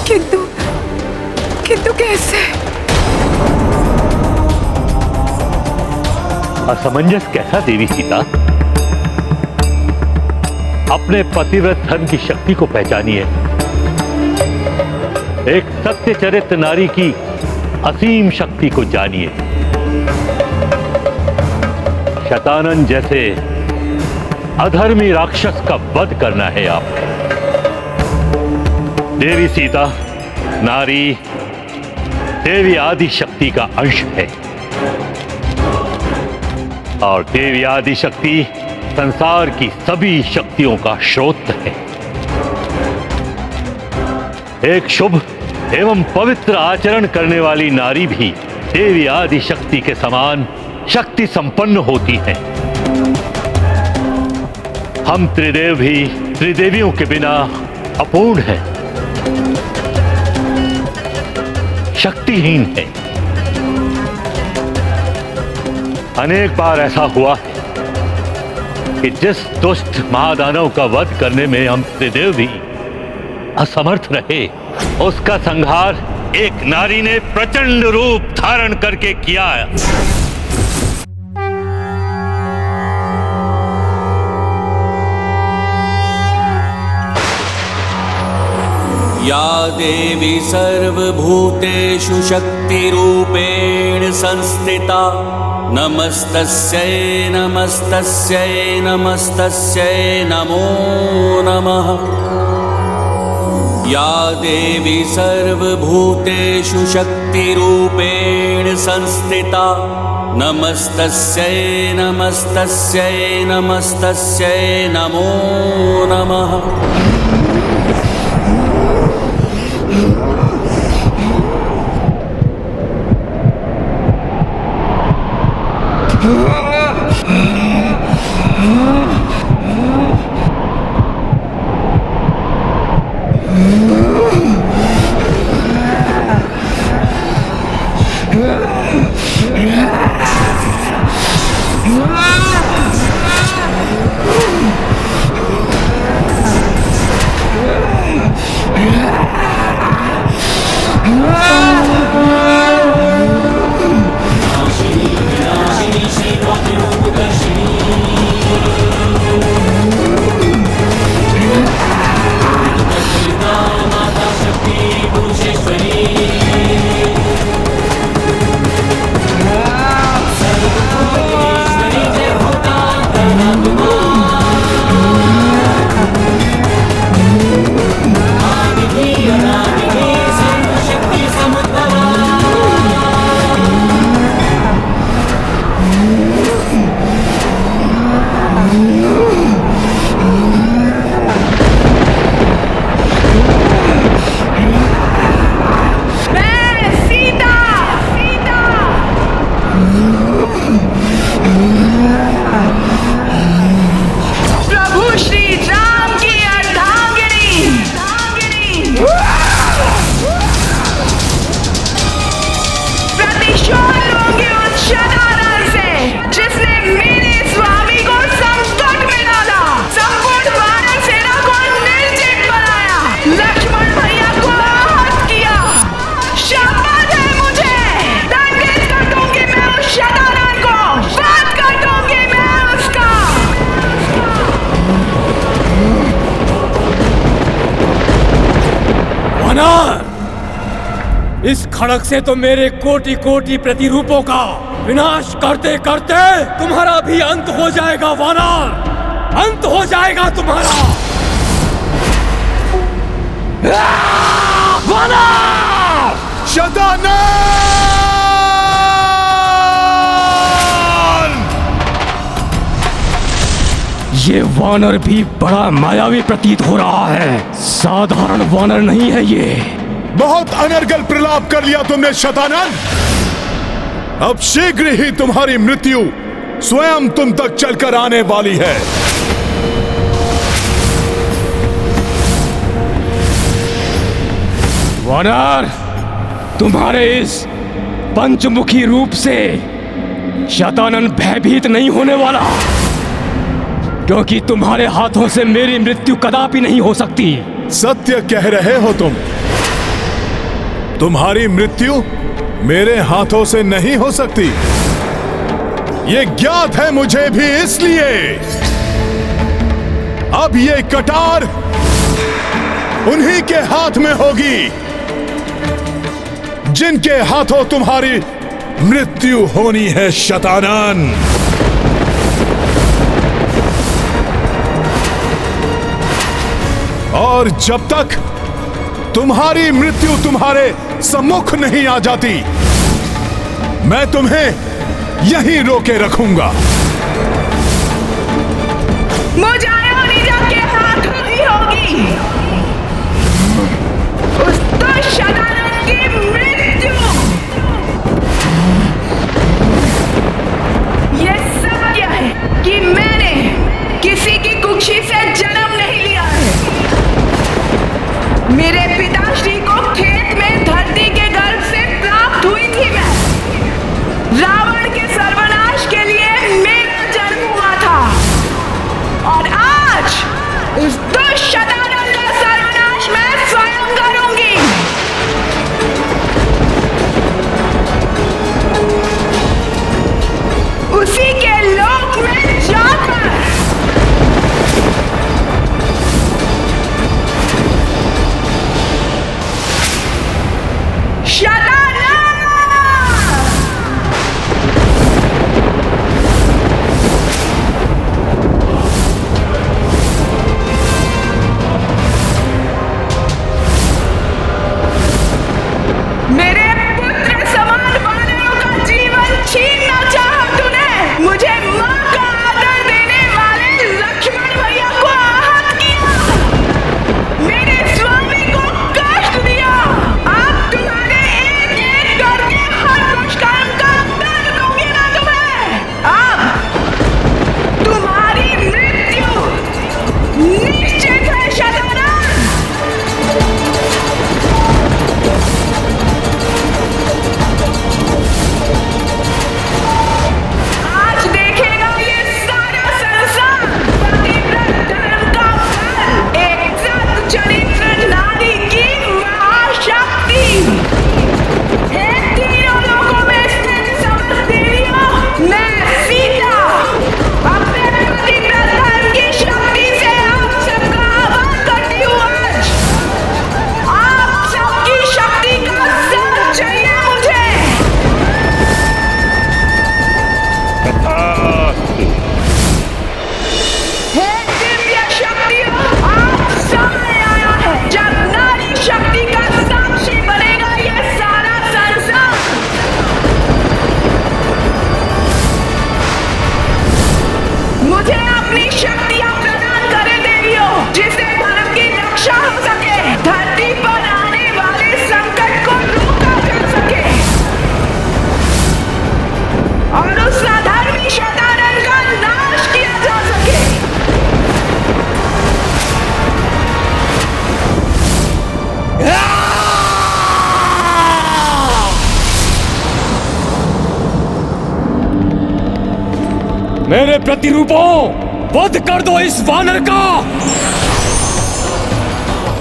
किंतु कैसे? असमंजस कैसा देवी सीता? अपने पतिव्रत धर्म की शक्ति को पहचानिए। एक सत्यचरित नारी की असीम शक्ति को जानिए। शतानन जैसे अधर्मी राक्षस का वध करना है आपको। देवी सीता नारी देवी आदि शक्ति का अंश है, और देवी आदि शक्ति संसार की सभी शक्तियों का स्रोत है। एक शुभ एवं पवित्र आचरण करने वाली नारी भी देवी आदि शक्ति के समान शक्ति संपन्न होती है। हम त्रिदेव भी त्रिदेवियों के बिना अपूर्ण हैं, शक्तिहीन हैं। अनेक बार ऐसा हुआ है कि जिस दुष्ट महादानव का वध करने में हम त्रिदेव भी असमर्थ रहे, उसका संहार एक नारी ने प्रचंड रूप धारण करके किया है। या देवी सर्वभूतेषु शक्तिरूपेण संस्थिता नमस्तस्यै नमस्तस्यै नमस्तस्यै नमो नमः। या देवी सर्वभूतेषु शक्तिरूपेण संस्थिता नमस्तस्यै नमस्तस्यै नमस्तस्यै नमो नमः। इस खड़क से तो मेरे कोटि कोटि प्रतिरूपों का विनाश करते करते तुम्हारा भी अंत हो जाएगा वानर, अंत हो जाएगा तुम्हारा। वानर! शतानन! ये वानर भी बड़ा मायावी प्रतीत हो रहा है, साधारण वानर नहीं है ये। बहुत अनर्गल प्रलाप कर लिया तुमने शतानन। अब शीघ्र ही तुम्हारी मृत्यु स्वयं तुम तक चलकर आने वाली है। वानर, तुम्हारे इस पंचमुखी रूप से शतानन भयभीत नहीं होने वाला, क्योंकि तुम्हारे हाथों से मेरी मृत्यु कदापि नहीं हो सकती। सत्य कह रहे हो तुम। तुम्हारी मृत्यु मेरे हाथों से नहीं हो सकती, ये ज्ञात है मुझे भी, इसलिए अब ये कटार उन्हीं के हाथ में होगी जिनके हाथों तुम्हारी मृत्यु होनी है शतानन। और जब तक तुम्हारी मृत्यु तुम्हारे सम्मुख नहीं आ जाती, मैं तुम्हें यहीं रोके रखूंगा। मुजायोनिजा के हाथों ही होगी उस दुष्ट शतानन की मृत्यु। ये सत्य है कि मैंने किसी की कुक्षी से जन्म नहीं लिया है। मेरे पिताश्री को खेत में धरती के गर्भ से प्राप्त हुई थी मैं। रावण के सर्वनाश के लिए मेरा जन्म हुआ था, और आज उस दुष्ट शतानन का सर्वनाश मैं स्वयं करूंगी। उसी के लोक में जाकर मेरे पुत्र समान वानरों का जीवन छीनना चाहा तूने। मुझे मां का आदर देने वाले लक्ष्मण भैया को आहत किया, मेरे स्वामी को कष्ट दिया। अब तुम्हारे एक एक करके हर दुष्कर्म का दंड दूंगी ना तुम्हें। अब तुम्हारी मृत्यु निश्चित है शतानन। आज देखेगा ये सारा संसार पतिव्रत धर्म का फल, एक सत चरित्र नारी की महाशक्ति। हे तीनों लोकों में स्थित समस्त देवियों, मैं सीता अपने पतिव्रत धर्म की शक्ति से आप सबका आह्वान करती हूँ। आज आप सबकी शक्ति का साथ चाहिए मुझे। हे दिव्य शक्तियों, आज समय आया है जब नारी शक्ति का साक्षी बनेगा ये सारा संसार। मुझे अपनी शक्तियां प्रदान करें देवियों, जिससे धर्म की रक्षा हो सके, धरती पर आने वाले संकट को रोका जा सके, और उस अधर्मी शतानन का नाश किया जा सके। मेरे प्रतिरूपों, वध कर दो इस वानर का।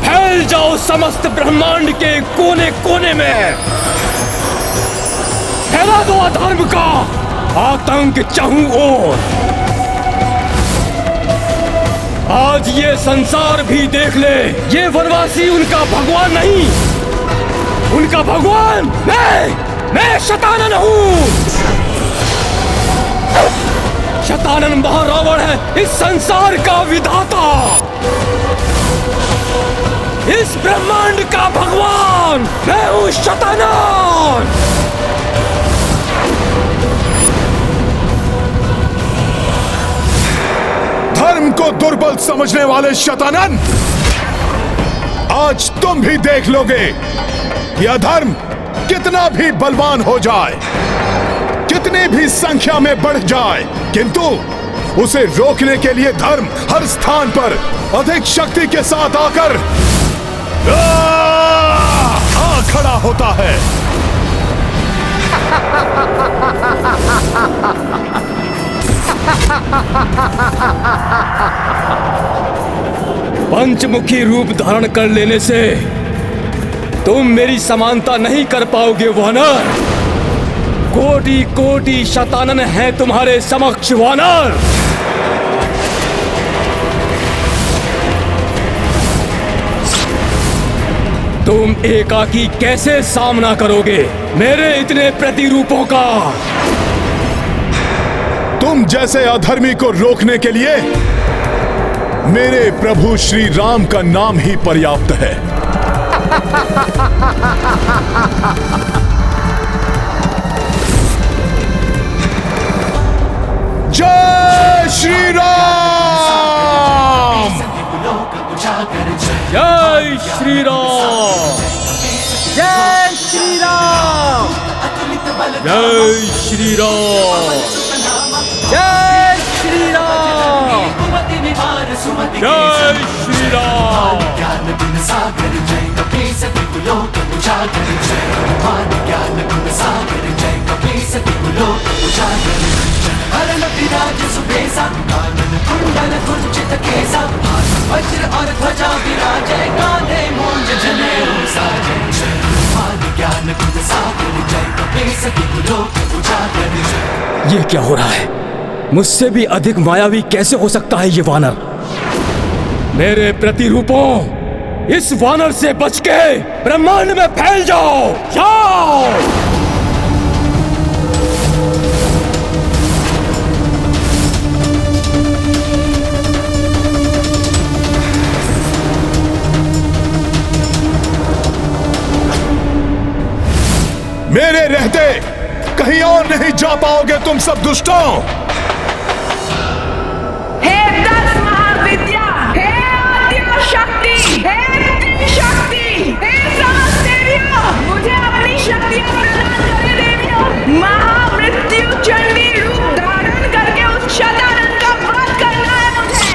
फैल जाओ समस्त ब्रह्मांड के कोने कोने में। फैला दो अधर्म का आतंक चाहूं ओर। आज ये संसार भी देख ले, ये वनवासी उनका भगवान नहीं, उनका भगवान मैं शतानन हूँ। शतानन महारावण है इस संसार का विधाता, इस ब्रह्मांड का भगवान। मैं हूँ शतानन। धर्म को दुर्बल समझने वाले शतानन, आज तुम भी देख लोगे कि अधर्म कितना भी बलवान हो जाए, कितनी भी संख्या में बढ़ जाए, किंतु उसे रोकने के लिए धर्म हर स्थान पर अधिक शक्ति के साथ आकर आ खड़ा होता है। पंचमुखी रूप धारण कर लेने से तुम मेरी समानता नहीं कर पाओगे वानर। कोटि कोटि शतानन है तुम्हारे समक्ष वानर। तुम एकाकी कैसे सामना करोगे मेरे इतने प्रतिरूपों का? तुम जैसे अधर्मी को रोकने के लिए मेरे प्रभु श्री राम का नाम ही पर्याप्त है। जय श्री राम! जय श्री राम! जय श्री राम! जय श्री राम! जय श्री राम! जय श्री राम! ज्ञान गुण सागर जय कपीस कुलोक उजागर जय भगवान ज्ञान गुण सागर जय कपीस कुलोक उजागर हरण विराज सुबेसा कानन कुंडल कुंचित केसा वज्र और ध्वजा विराजय कांधे मूंज जनेऊ साजय जय भगवान ज्ञान गुण सागर जय कपीस कुलोक उजागर जय। ये क्या हो रहा है? मुझसे भी अधिक मायावी कैसे हो सकता है ये वानर? मेरे प्रतिरूपों, इस वानर से बच के ब्रह्मांड में फैल जाओ। जाओ! मेरे रहते कहीं और नहीं जा पाओगे तुम सब दुष्टों। हे 10 महाविद्या, हे आद्य शक्ति, हे शक्ति, हे समस्त देवियों, मुझे अपनी शक्तियां प्रदान करें देवियों। महामृत्यु चंडी रूप धारण करके उस शतानन का वध करना है मुझे।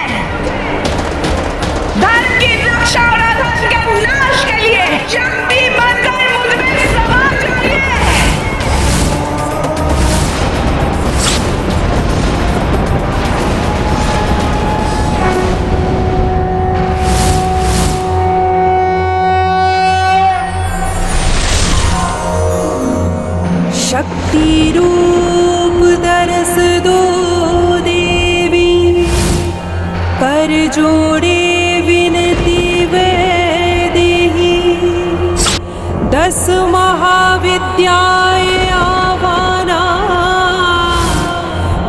धर्म की रक्षा और अधर्म के नाश के लिए शक्ति बनकर मुझ में समा जाइए। शक्ति रूप दरस दो देवी, कर जोड़े विनती वैदेही। 10 महाविद्याएं आवाना,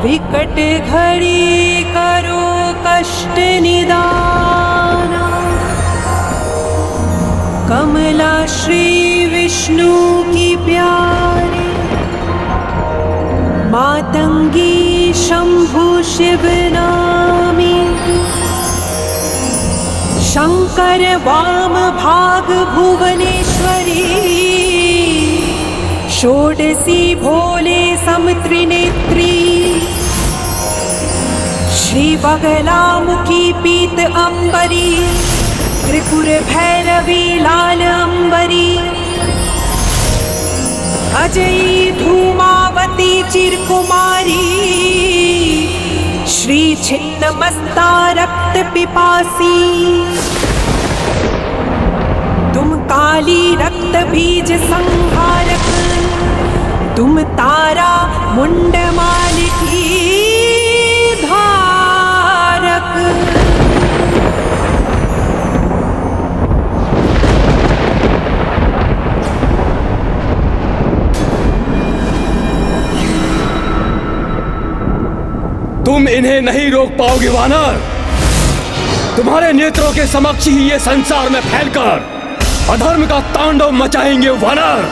विकट घड़ी करो कष्ट निदाना। कमला श्री विष्णु की प्यारी, मातंगी शंभु शिव नामी। शंकर वाम भाग भुवनेश्वरी, षोडशी भोले समत्रिनेत्री। श्री बगलामुखी पीत अंबरी, त्रिपुर भैरवी लाल अंबरी। अजयी धूमावती चिरकुमारी, श्री छिन्नमस्ता रक्त पिपासी। तुम काली रक्त बीज संहारक, तुम तारा मुंड माल की धारक। तुम इन्हें नहीं रोक पाओगे वानर। तुम्हारे नेत्रों के समक्ष ही ये संसार में फैलकर अधर्म का तांडव मचाएंगे वानर।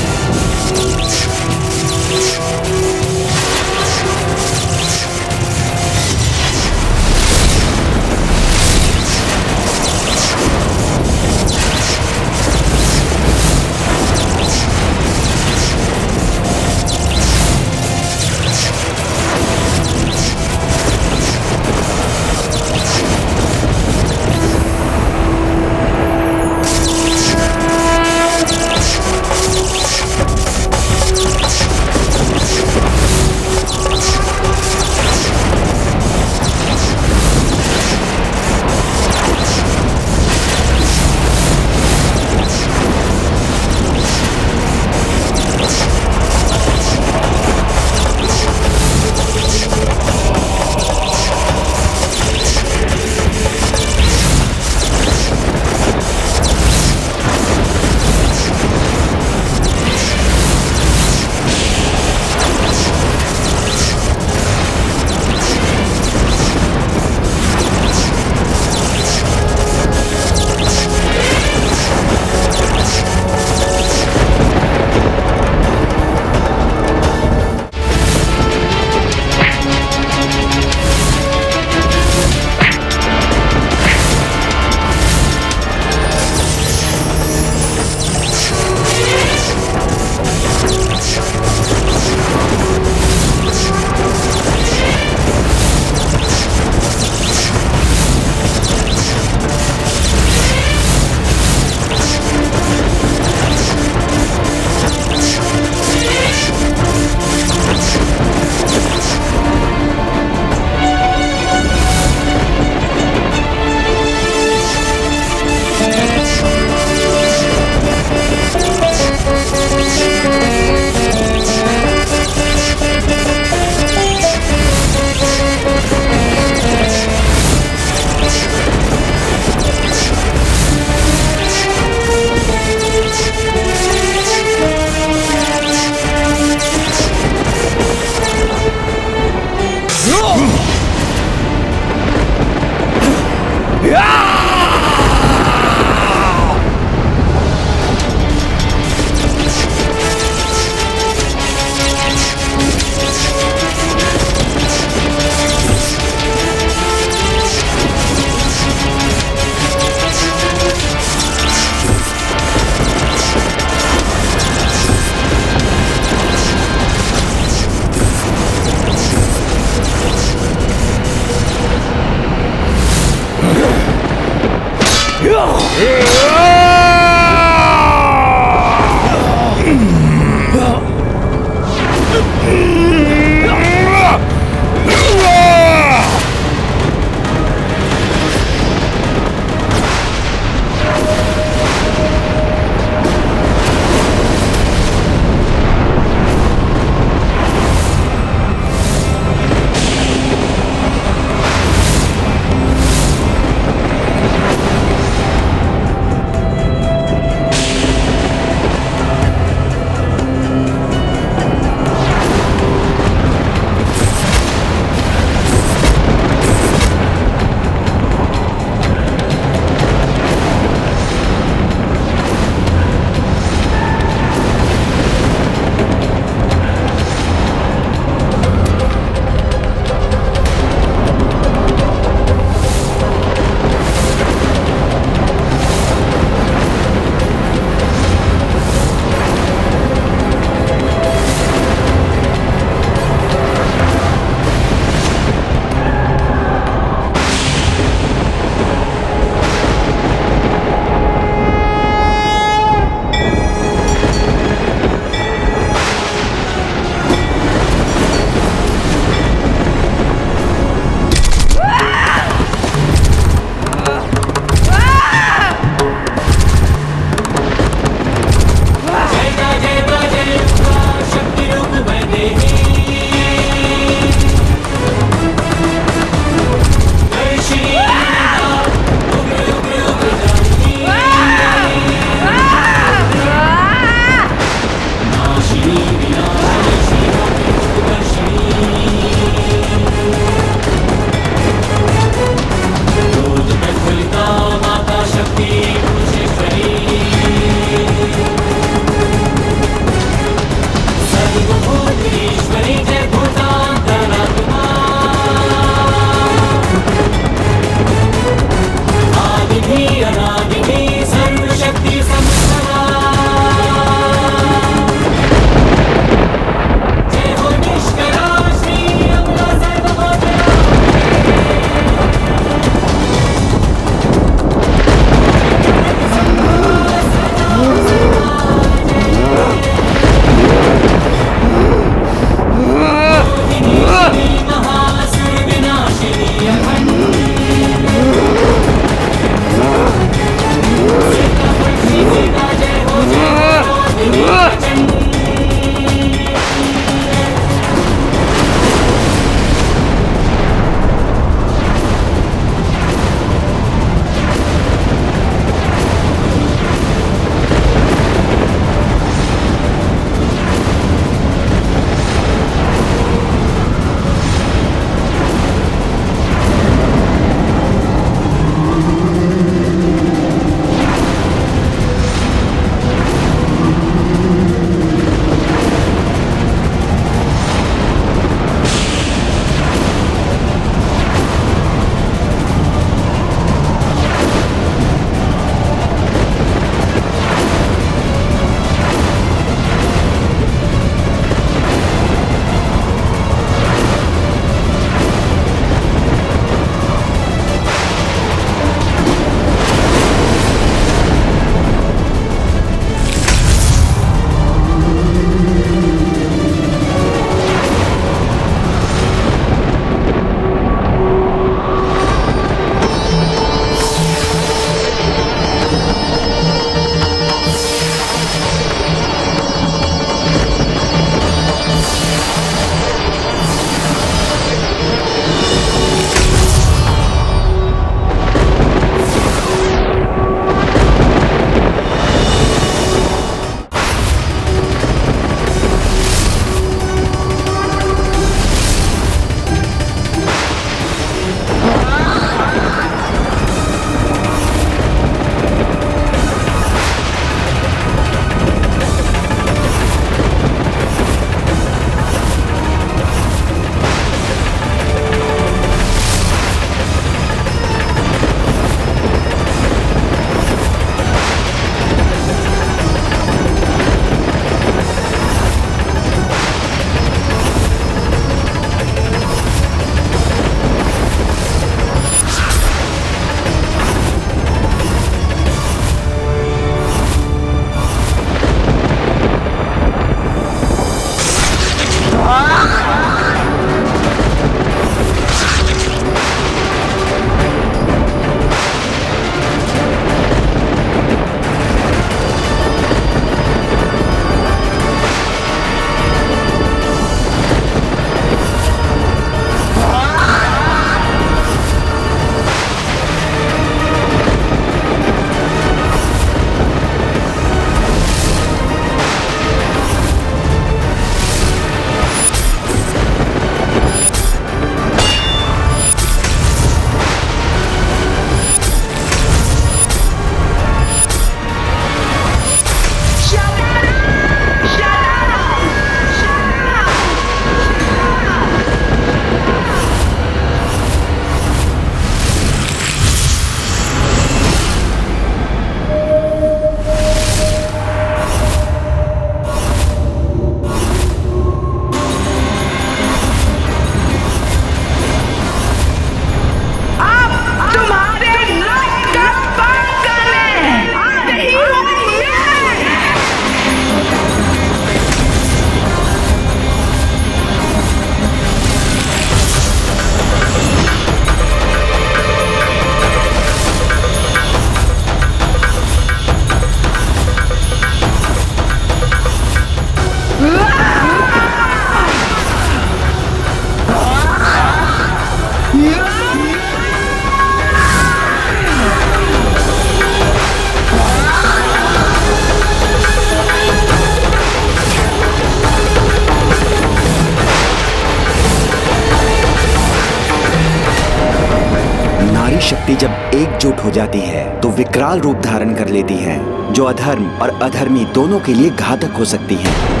शक्ति जब एकजुट हो जाती है तो विकराल रूप धारण कर लेती है, जो अधर्म और अधर्मी दोनों के लिए घातक हो सकती है।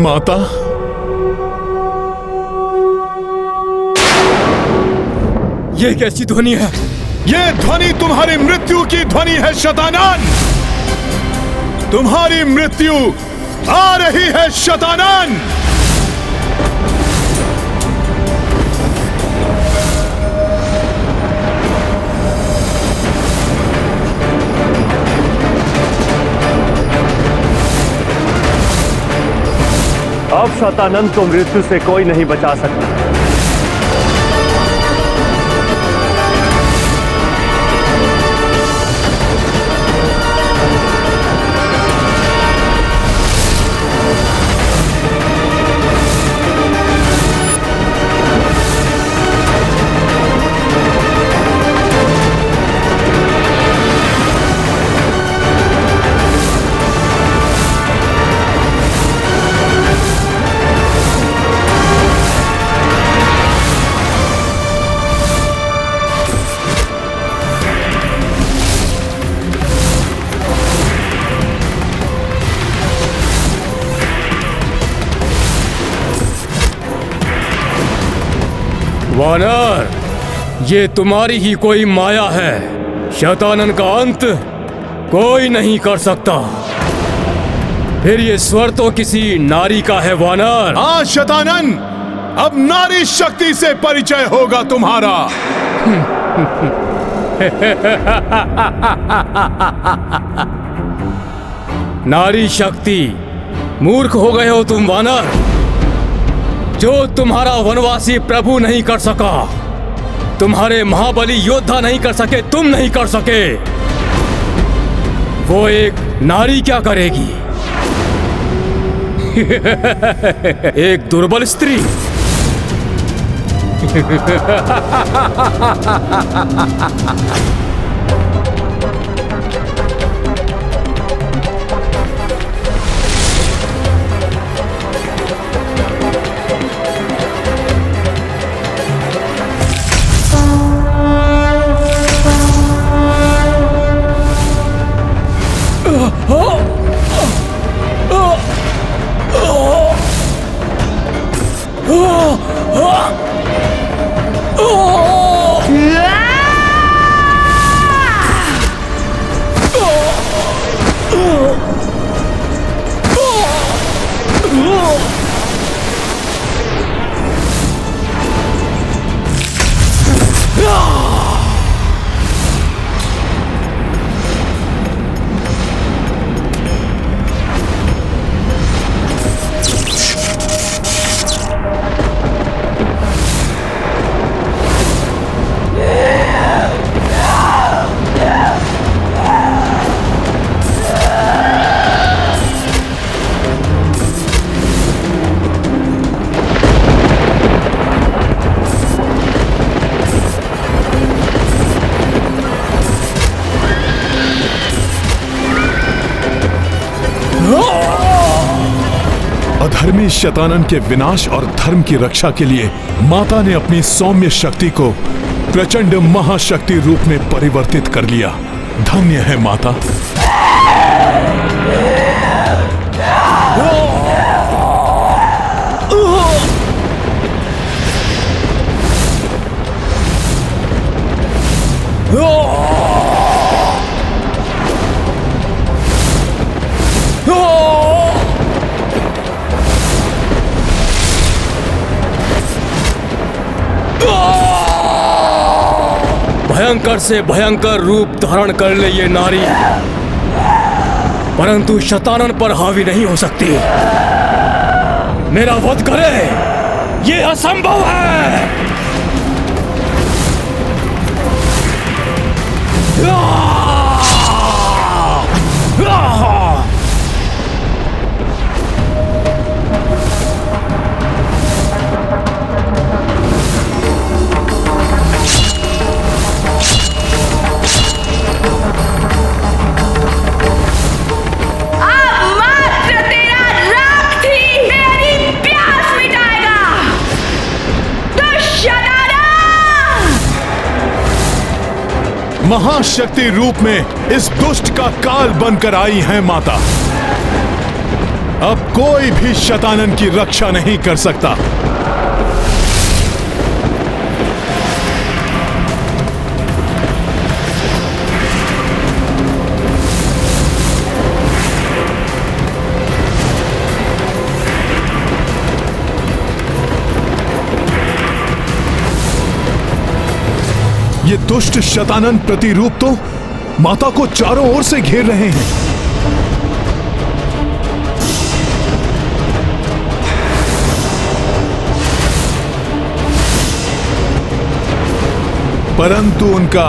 माता, ये कैसी ध्वनि है? ये ध्वनि तुम्हारी मृत्यु की ध्वनि है शतानन। तुम्हारी मृत्यु आ रही है शतानन। अब शतानंद को मृत्यु से कोई नहीं बचा सकता। वानर, ये तुम्हारी ही कोई माया है। शतानन का अंत कोई नहीं कर सकता। फिर ये स्वर तो किसी नारी का है वानर। हाँ शतानन, अब नारी शक्ति से परिचय होगा तुम्हारा। नारी शक्ति? मूर्ख हो गए हो तुम वानर। जो तुम्हारा वनवासी प्रभु नहीं कर सका, तुम्हारे महाबली योद्धा नहीं कर सके, तुम नहीं कर सके, वो एक नारी क्या करेगी? एक दुर्बल स्त्री। अधर्मी शतानन के विनाश और धर्म की रक्षा के लिए माता ने अपनी सौम्य शक्ति को प्रचंड महाशक्ति रूप में परिवर्तित कर लिया। धन्य है माता। भयंकर से भयंकर रूप धारण कर ले ये नारी, परंतु शतानन पर हावी नहीं हो सकती। मेरा वध करे, ये असंभव है। महाशक्ति रूप में इस दुष्ट का काल बनकर आई हैं माता। अब कोई भी शतानन की रक्षा नहीं कर सकता। ये दुष्ट शतानन प्रतिरूप तो माता को चारों ओर से घेर रहे हैं। परंतु उनका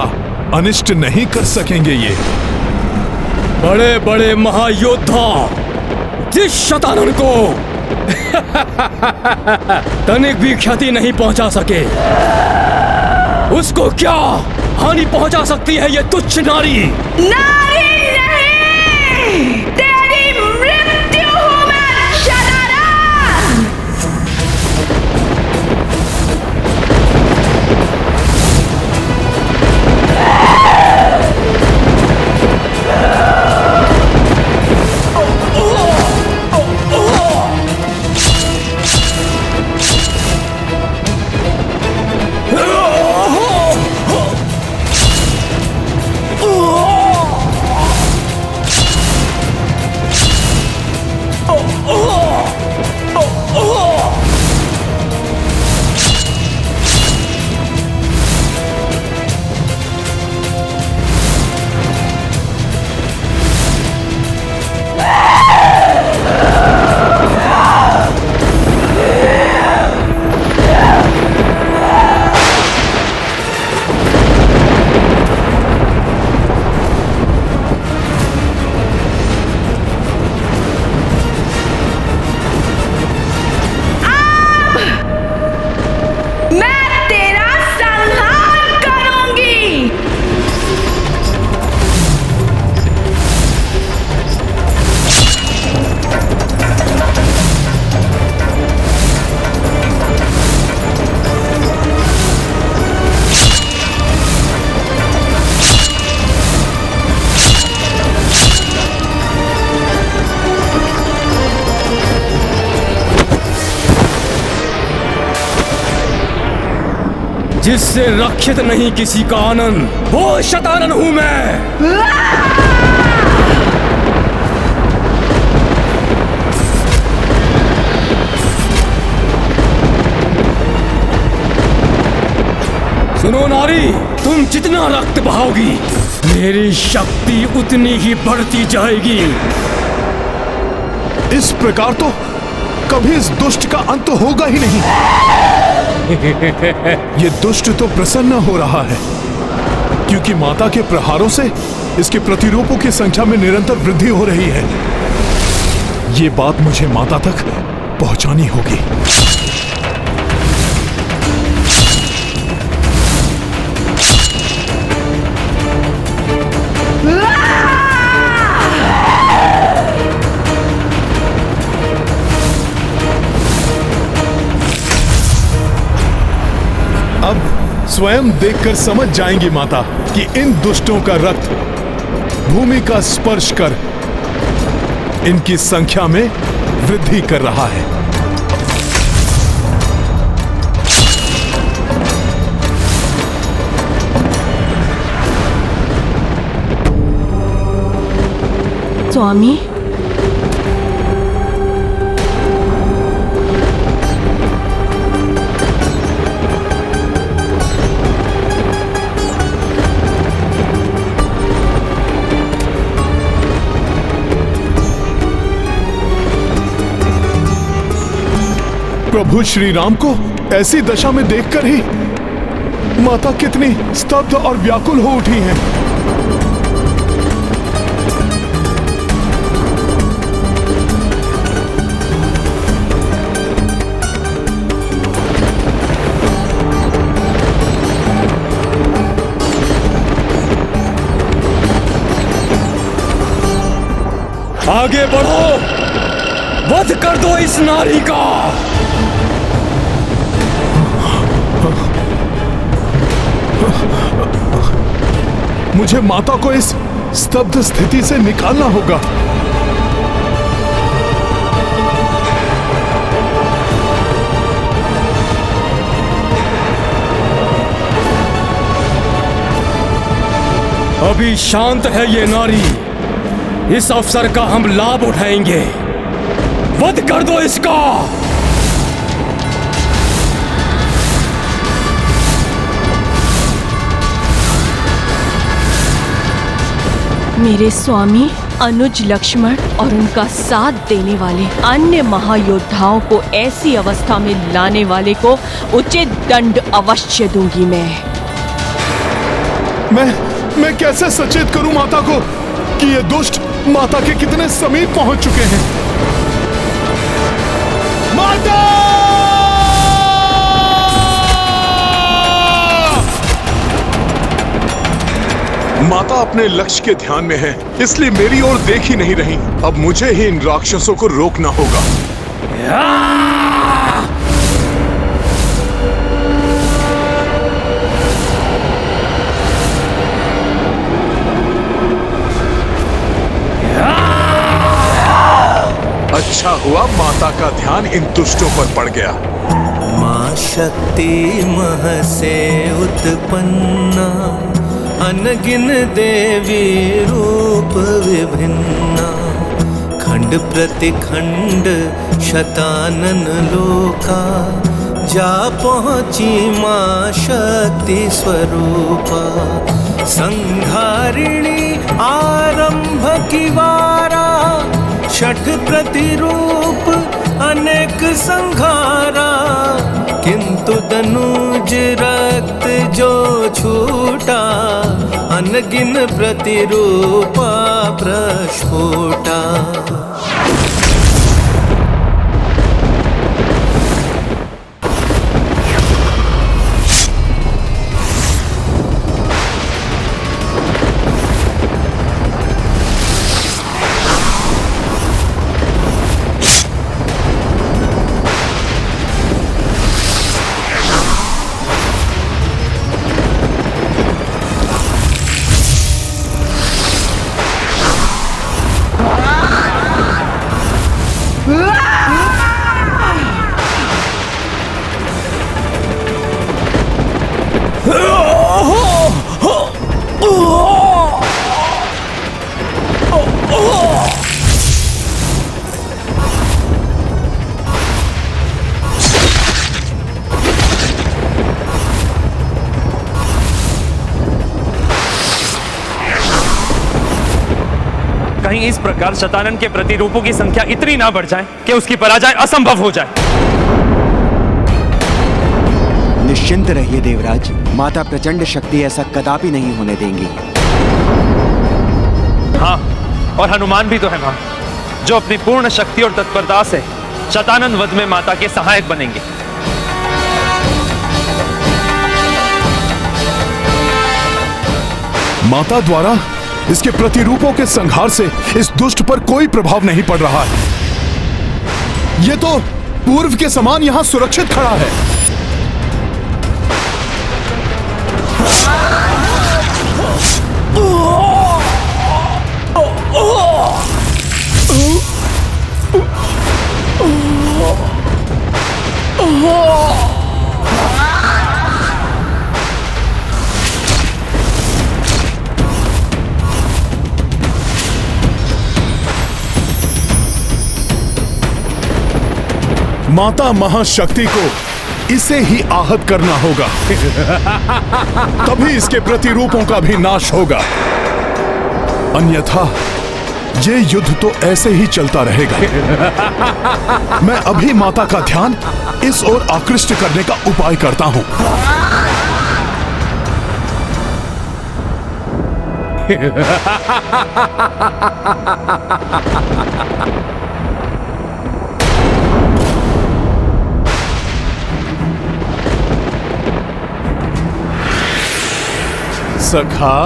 अनिष्ट नहीं कर सकेंगे ये बड़े बड़े महायोद्धा जिस शतानन को तनिक भी क्षति नहीं पहुंचा सके, उसको क्या हानि पहुंचा सकती है ये तुच्छ नारी? नारी नहीं, तेरी मृत्यु हूं मैं शतानन। जिससे रक्षित नहीं किसी का आनंद, वो शतानन हूं मैं। सुनो नारी, तुम जितना रक्त बहाओगी, मेरी शक्ति उतनी ही बढ़ती जाएगी। इस प्रकार तो कभी इस दुष्ट का अंत होगा ही नहीं। ये दुष्ट तो प्रसन्न हो रहा है, क्योंकि माता के प्रहारों से इसके प्रतिरूपों की संख्या में निरंतर वृद्धि हो रही है। ये बात मुझे माता तक पहुंचानी होगी। अब स्वयं देखकर समझ जाएंगी माता कि इन दुष्टों का रक्त भूमि का स्पर्श कर इनकी संख्या में वृद्धि कर रहा है। स्वामी, प्रभु श्री राम को ऐसी दशा में देखकर ही माता कितनी स्तब्ध और व्याकुल हो उठी हैं। आगे बढ़ो, वध कर दो इस नारी का। मुझे माता को इस स्तब्ध स्थिति से निकालना होगा। अभी शांत है ये नारी, इस अवसर का हम लाभ उठाएंगे। वध कर दो इसका। मेरे स्वामी अनुज लक्ष्मण और उनका साथ देने वाले अन्य महायोद्धाओं को ऐसी अवस्था में लाने वाले को उचित दंड अवश्य दूंगी मैं कैसे सचेत करूं माता को कि ये दुष्ट माता के कितने समीप पहुंच चुके हैं। माता! माता अपने लक्ष्य के ध्यान में है, इसलिए मेरी ओर देख ही नहीं रही। अब मुझे ही इन राक्षसों को रोकना होगा। अच्छा हुआ माता का ध्यान इन दुष्टों पर पड़ गया। मां शक्ति मह से उत्पन्ना, अनगिन देवी रूप विभिन्ना, खंड प्रतिखंड शतानन लोका, जा पहुंची मां शक्ति स्वरूपा, संहारिणी आरंभ की वारा, छठ प्रतिरूप अनेक संघारा, किंतु दनुज रक्त जो छूटा, अनगिन प्रतिरूपा प्रस्फुटा। कहीं इस प्रकार शतानन के प्रतिरूपों की संख्या इतनी ना बढ़ जाए कि उसकी पराजय असंभव हो जाए। निश्चिंत रहिए देवराज, माता प्रचंड शक्ति ऐसा कदापि नहीं होने देंगी। हाँ, और हनुमान भी तो है मां, जो अपनी पूर्ण शक्ति और तत्परता से शतानन वध में माता के सहायक बनेंगे। माता द्वारा इसके प्रतिरूपों के संहार से इस दुष्ट पर कोई प्रभाव नहीं पड़ रहा है। ये तो पूर्व के समान यहां सुरक्षित खड़ा है। माता महाशक्ति को इसे ही आहत करना होगा। तभी इसके प्रतिरूपों का भी नाश होगा, अन्यथा ये युद्ध तो ऐसे ही चलता रहेगा। मैं अभी माता का ध्यान इस ओर आकृष्ट करने का उपाय करता हूं। सखा,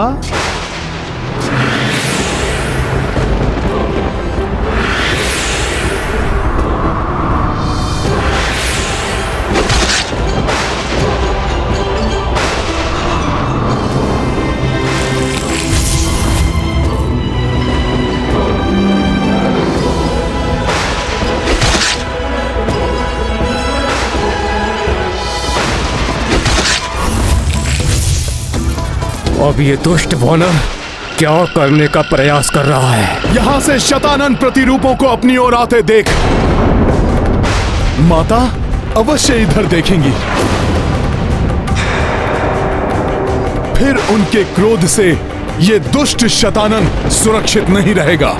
अब ये दुष्ट वानर क्या करने का प्रयास कर रहा है? यहां से शतानन प्रतिरूपों को अपनी ओर आते देख माता अवश्य इधर देखेंगी। फिर उनके क्रोध से ये दुष्ट शतानन सुरक्षित नहीं रहेगा।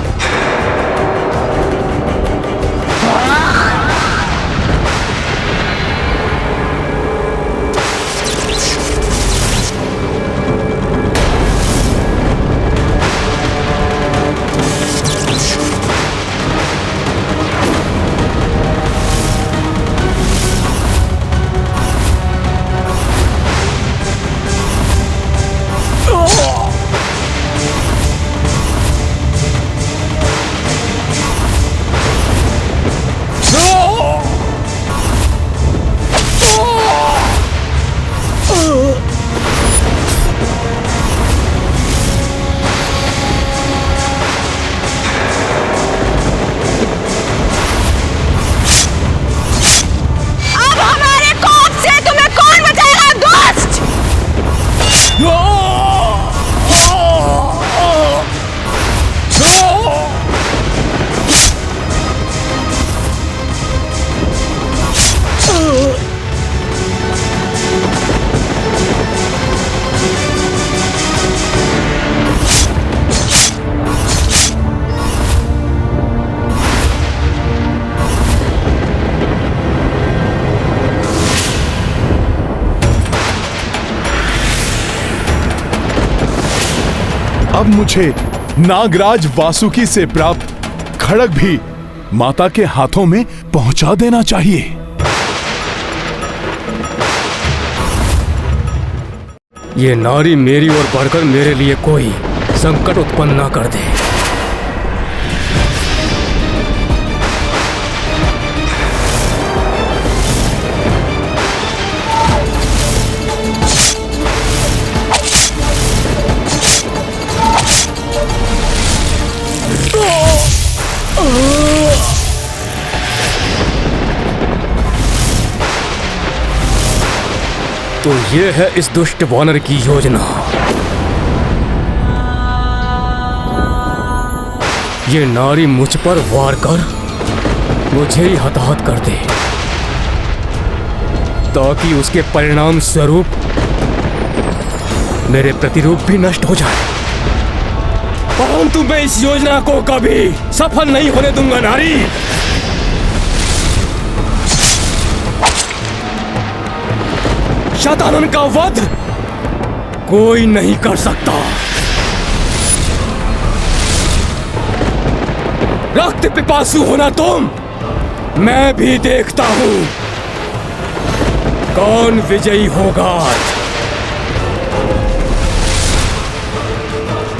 अब मुझे नागराज वासुकी से प्राप्त खड्ग भी माता के हाथों में पहुंचा देना चाहिए। ये नारी मेरी ओर बढ़कर मेरे लिए कोई संकट उत्पन्न ना कर दे। तो ये है इस दुष्ट वानर की योजना। ये नारी मुझ पर वार कर मुझे ही हताहत कर दे, ताकि उसके परिणाम स्वरूप मेरे प्रतिरूप भी नष्ट हो जाए। परंतु मैं इस योजना को कभी सफल नहीं होने दूंगा नारी। शतानन का वध कोई नहीं कर सकता। रक्त पिपासु होना तुम, मैं भी देखता हूं कौन विजयी होगा।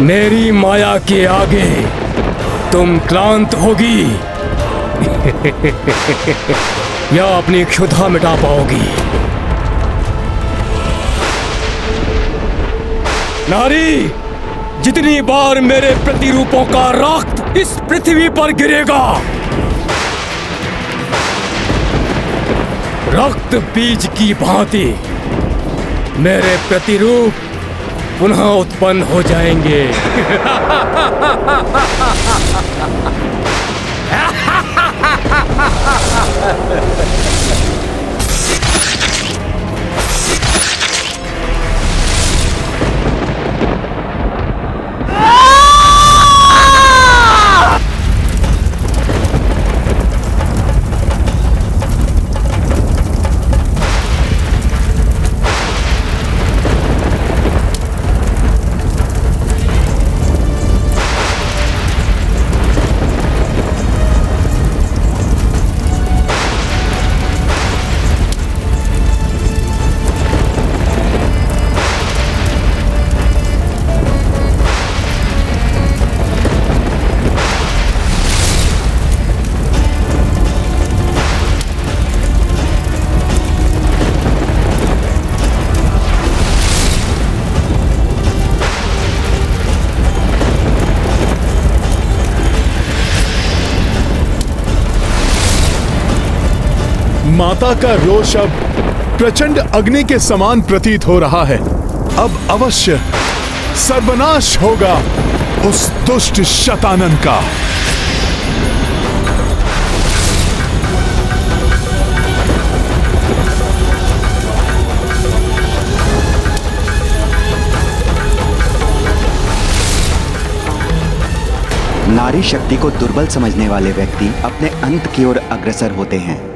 मेरी माया के आगे तुम क्लांत होगी या अपनी क्षुधा मिटा पाओगी। नारी, जितनी बार मेरे प्रतिरूपों का रक्त इस पृथ्वी पर गिरेगा, रक्त बीज की भांति मेरे प्रतिरूप पुनः उत्पन्न हो जाएंगे। माता का रोष अब प्रचंड अग्नि के समान प्रतीत हो रहा है। अब अवश्य सर्वनाश होगा उस दुष्ट शतानन का। नारी शक्ति को दुर्बल समझने वाले व्यक्ति अपने अंत की ओर अग्रसर होते हैं।